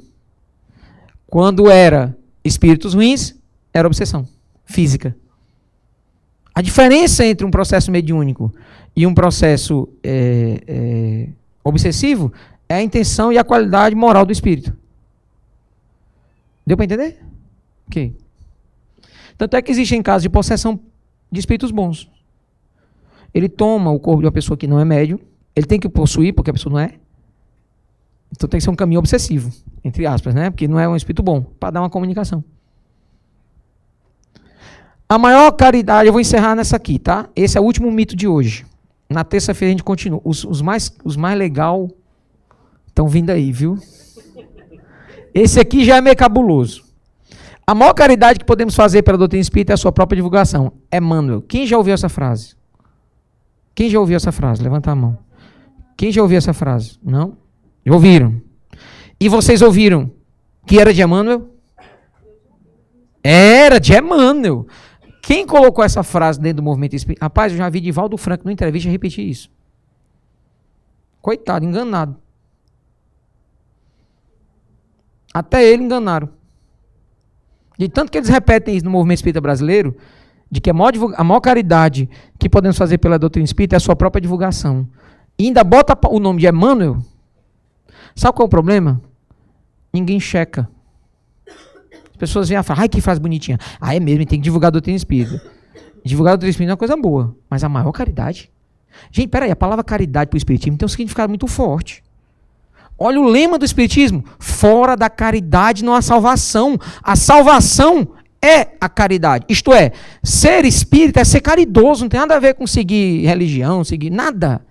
Quando era espíritos ruins, era obsessão física. A diferença entre um processo mediúnico e um processo obsessivo é a intenção e a qualidade moral do espírito. Deu para entender? Ok. Tanto é que existem casos de possessão de espíritos bons. Ele toma o corpo de uma pessoa que não é médium, ele tem que possuir, porque a pessoa não é. Então tem que ser um caminho obsessivo, entre aspas, né? Porque não é um espírito bom, para dar uma comunicação. A maior caridade, eu vou encerrar nessa aqui, tá? Esse é o último mito de hoje. Na terça-feira a gente continua. Os mais legal estão vindo aí, viu? Esse aqui já é meio cabuloso. A maior caridade que podemos fazer pela doutrina espírita é a sua própria divulgação. Emmanuel. Quem já ouviu essa frase? Quem já ouviu essa frase? Levanta a mão. Quem já ouviu essa frase? Não? Já ouviram? E vocês ouviram que era de Emmanuel? Era de Emmanuel. Quem colocou essa frase dentro do movimento espírita? Rapaz, eu já vi Divaldo Franco numa entrevista repetir isso. Coitado, enganado. Até ele enganaram. De tanto que eles repetem isso no movimento espírita brasileiro, de que a maior caridade que podemos fazer pela doutrina espírita é a sua própria divulgação. E ainda bota o nome de Emmanuel. Sabe qual é o problema? Ninguém checa. As pessoas vêm a falar, ai, que frase bonitinha. Ah, é mesmo, tem que divulgar a doutrina espírita. Divulgar a doutrina espírita é uma coisa boa, mas a maior caridade. Gente, peraí, a palavra caridade para o espiritismo tem um significado muito forte. Olha o lema do espiritismo, fora da caridade não há salvação. A salvação é a caridade. Isto é, ser espírita é ser caridoso, não tem nada a ver com seguir religião, seguir nada.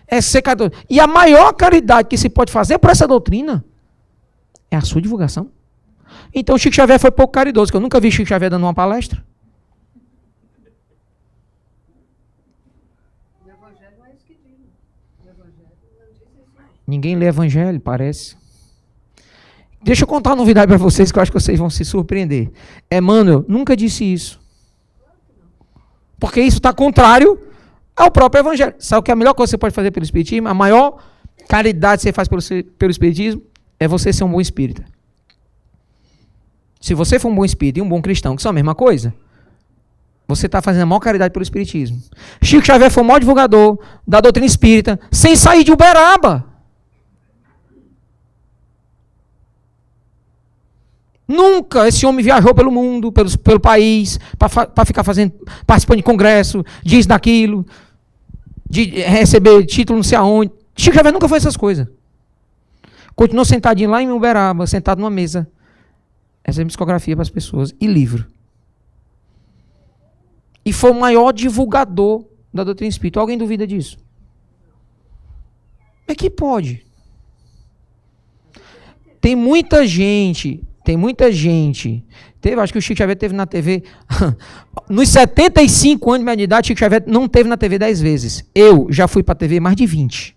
É ser caridoso. E a maior caridade que se pode fazer por essa doutrina é a sua divulgação. Então Chico Xavier foi pouco caridoso, que eu nunca vi Chico Xavier dando uma palestra. O evangelho não é isso que diz. O evangelho não diz isso. Ninguém lê evangelho, parece. Deixa eu contar uma novidade para vocês, que eu acho que vocês vão se surpreender. Emmanuel nunca disse isso. Porque isso está contrário ao próprio evangelho. Sabe o que é a melhor coisa que você pode fazer pelo espiritismo? A maior caridade que você faz pelo espiritismo é você ser um bom espírita. Se você for um bom espírita e um bom cristão, que são a mesma coisa, você está fazendo a maior caridade pelo espiritismo. Chico Xavier foi o maior divulgador da doutrina espírita, sem sair de Uberaba. Nunca esse homem viajou pelo mundo, pelo país, para ficar participando de congresso, disso, daquilo, de receber título não sei aonde. Chico Xavier nunca foi essas coisas. Continuou sentadinho lá em Uberaba, sentado numa mesa, recebendo psicografia para as pessoas e livro. E foi o maior divulgador da doutrina espírita. Alguém duvida disso? É que pode. Tem muita gente. Acho que o Chico Xavier teve na TV. Nos 75 anos de minha idade, Chico Xavier não teve na TV 10 vezes. Eu já fui para a TV mais de 20.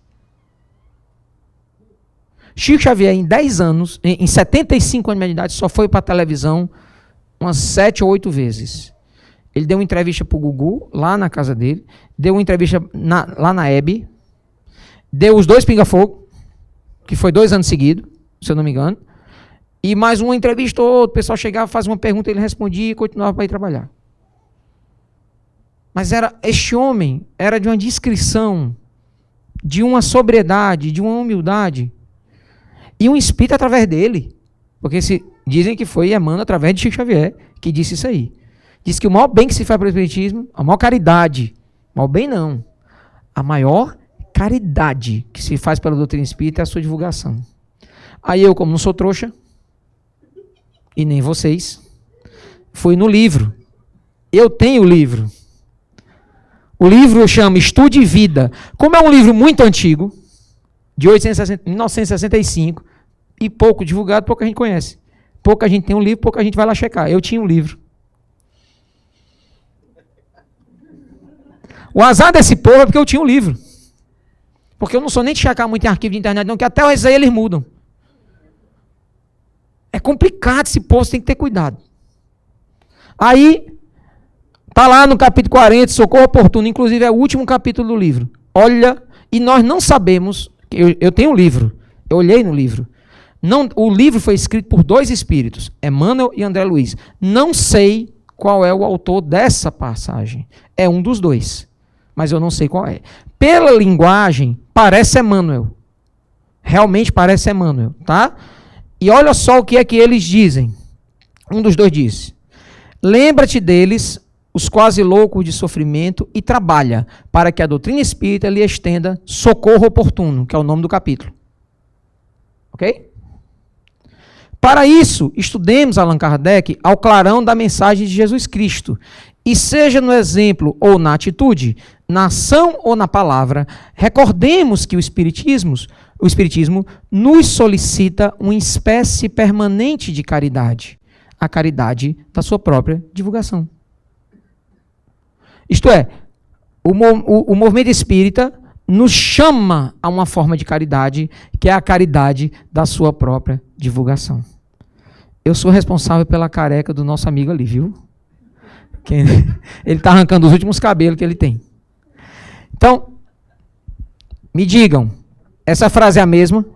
Chico Xavier, em 10 anos, em 75 anos de minha idade, só foi para a televisão umas 7 ou 8 vezes. Ele deu uma entrevista para o Gugu, lá na casa dele. Deu uma entrevista lá na Hebe. Deu os 2 pinga-fogo, que foi 2 anos seguidos, se eu não me engano. E mais uma entrevista ou outra, o pessoal chegava, fazia uma pergunta, ele respondia e continuava para ir trabalhar. Mas este homem era de uma discrição, de uma sobriedade, de uma humildade. E um espírito através dele. Porque dizem que foi Emmanuel através de Chico Xavier que disse isso aí. Diz que o maior bem que se faz para o espiritismo, a maior caridade, maior bem não, a maior caridade que se faz pela doutrina espírita é a sua divulgação. Aí eu, como não sou trouxa, e nem vocês, fui no livro. Eu tenho o livro. O livro chama Estude Vida. Como é um livro muito antigo, de 1965, e pouco divulgado, pouca gente conhece. Pouca gente tem um livro, pouca gente vai lá checar. Eu tinha um livro. O azar desse povo é porque eu tinha um livro. Porque eu não sou nem de checar muito em arquivo de internet, não, que até isso aí eles mudam. É complicado esse povo, tem que ter cuidado. Aí, está lá no capítulo 40, Socorro Oportuno, inclusive é o último capítulo do livro. Olha, e nós não sabemos, eu tenho um livro, eu olhei no livro. Não, o livro foi escrito por 2 espíritos, Emmanuel e André Luiz. Não sei qual é o autor dessa passagem. É um dos 2, mas eu não sei qual é. Pela linguagem, parece Emmanuel. Realmente parece Emmanuel, tá? E olha só o que é que eles dizem. Um dos 2 diz: lembra-te deles, os quase loucos de sofrimento, e trabalha para que a doutrina espírita lhe estenda socorro oportuno, que é o nome do capítulo. Ok? Para isso, estudemos Allan Kardec ao clarão da mensagem de Jesus Cristo. E seja no exemplo ou na atitude, na ação ou na palavra, recordemos que o Espiritismo nos solicita uma espécie permanente de caridade, a caridade da sua própria divulgação. Isto é, o movimento espírita nos chama a uma forma de caridade, que é a caridade da sua própria divulgação. Eu sou responsável pela careca do nosso amigo ali, viu? Ele está arrancando os últimos cabelos que ele tem. Então, me digam, essa frase é a mesma?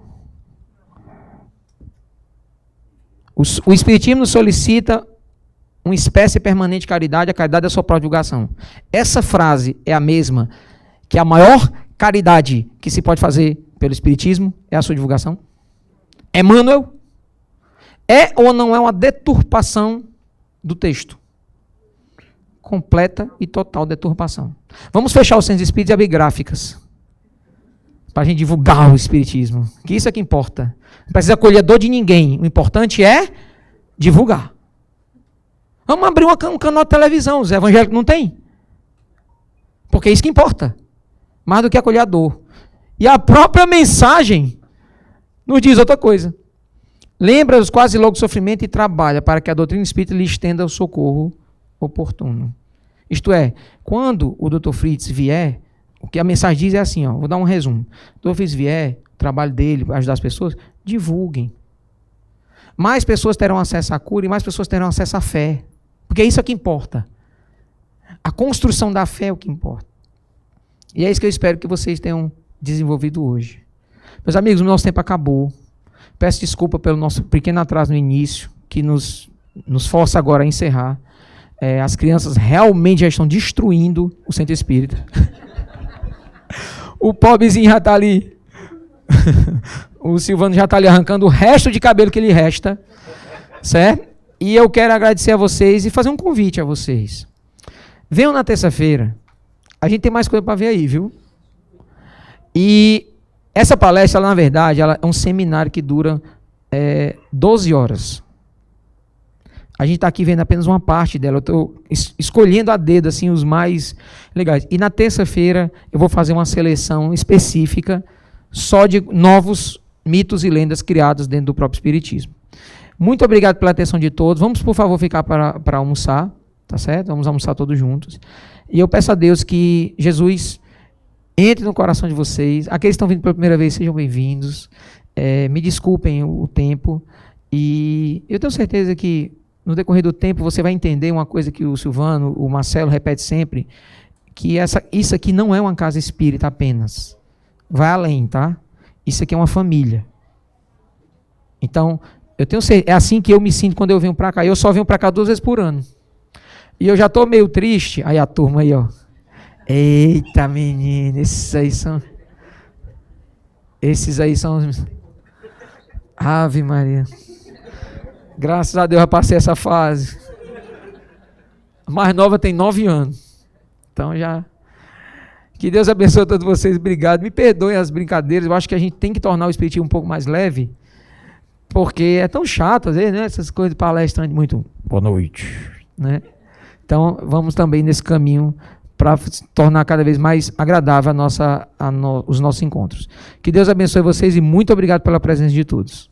O Espiritismo nos solicita uma espécie permanente de caridade, a caridade da sua própria divulgação. Essa frase é a mesma que a maior caridade que se pode fazer pelo Espiritismo é a sua divulgação? Emmanuel? É ou não é uma deturpação do texto? Completa e total deturpação. Vamos fechar o Centro Espírita e abrir gráficas. Para a gente divulgar o Espiritismo. Que isso é que importa. Não precisa colher dor de ninguém. O importante é divulgar. Vamos abrir um canal de televisão. Os evangélicos não tem. Porque é isso que importa. Mais do que acolher a dor. E a própria mensagem nos diz outra coisa. Lembra os quase loucos de sofrimento e trabalha para que a doutrina espírita lhe estenda o socorro oportuno. Isto é, quando o Dr. Fritz vier, o que a mensagem diz é assim, ó, vou dar um resumo. O Dr. Fritz vier, o trabalho dele, ajudar as pessoas, divulguem. Mais pessoas terão acesso à cura e mais pessoas terão acesso à fé. Porque é isso que importa. A construção da fé é o que importa. E é isso que eu espero que vocês tenham desenvolvido hoje. Meus amigos, o nosso tempo acabou. Peço desculpa pelo nosso pequeno atraso no início, que nos força agora a encerrar. As crianças realmente já estão destruindo o centro espírita. O pobrezinho já está ali. O Silvano já está ali arrancando o resto de cabelo que lhe resta. Certo? E eu quero agradecer a vocês e fazer um convite a vocês. Venham na terça-feira. A gente tem mais coisa para ver aí, viu? E essa palestra, ela, na verdade, ela é um seminário que dura 12 horas. A gente está aqui vendo apenas uma parte dela. Eu estou escolhendo a dedo assim, os mais legais. E na terça-feira eu vou fazer uma seleção específica só de novos mitos e lendas criados dentro do próprio Espiritismo. Muito obrigado pela atenção de todos. Vamos, por favor, ficar para almoçar, tá certo? Vamos almoçar todos juntos. E eu peço a Deus que Jesus entre no coração de vocês. Aqueles que estão vindo pela primeira vez, sejam bem-vindos. Me desculpem o tempo. E eu tenho certeza que no decorrer do tempo você vai entender uma coisa que o Silvano, o Marcelo repete sempre, que isso aqui não é uma casa espírita apenas. Vai além, tá? Isso aqui é uma família. Então, é assim que eu me sinto quando eu venho para cá. Eu só venho para cá 2 vezes por ano. E eu já estou meio triste. Aí a turma aí, ó. Eita, menino, esses aí são... Ave Maria. Graças a Deus eu passei essa fase. A mais nova tem 9 anos. Então já... Que Deus abençoe a todos vocês. Obrigado. Me perdoem as brincadeiras. Eu acho que a gente tem que tornar o espiritismo um pouco mais leve. Porque é tão chato, às vezes, né? Essas coisas de palestrante muito... Boa noite. Né? Então, vamos também nesse caminho para tornar cada vez mais agradável os nossos encontros. Que Deus abençoe vocês e muito obrigado pela presença de todos.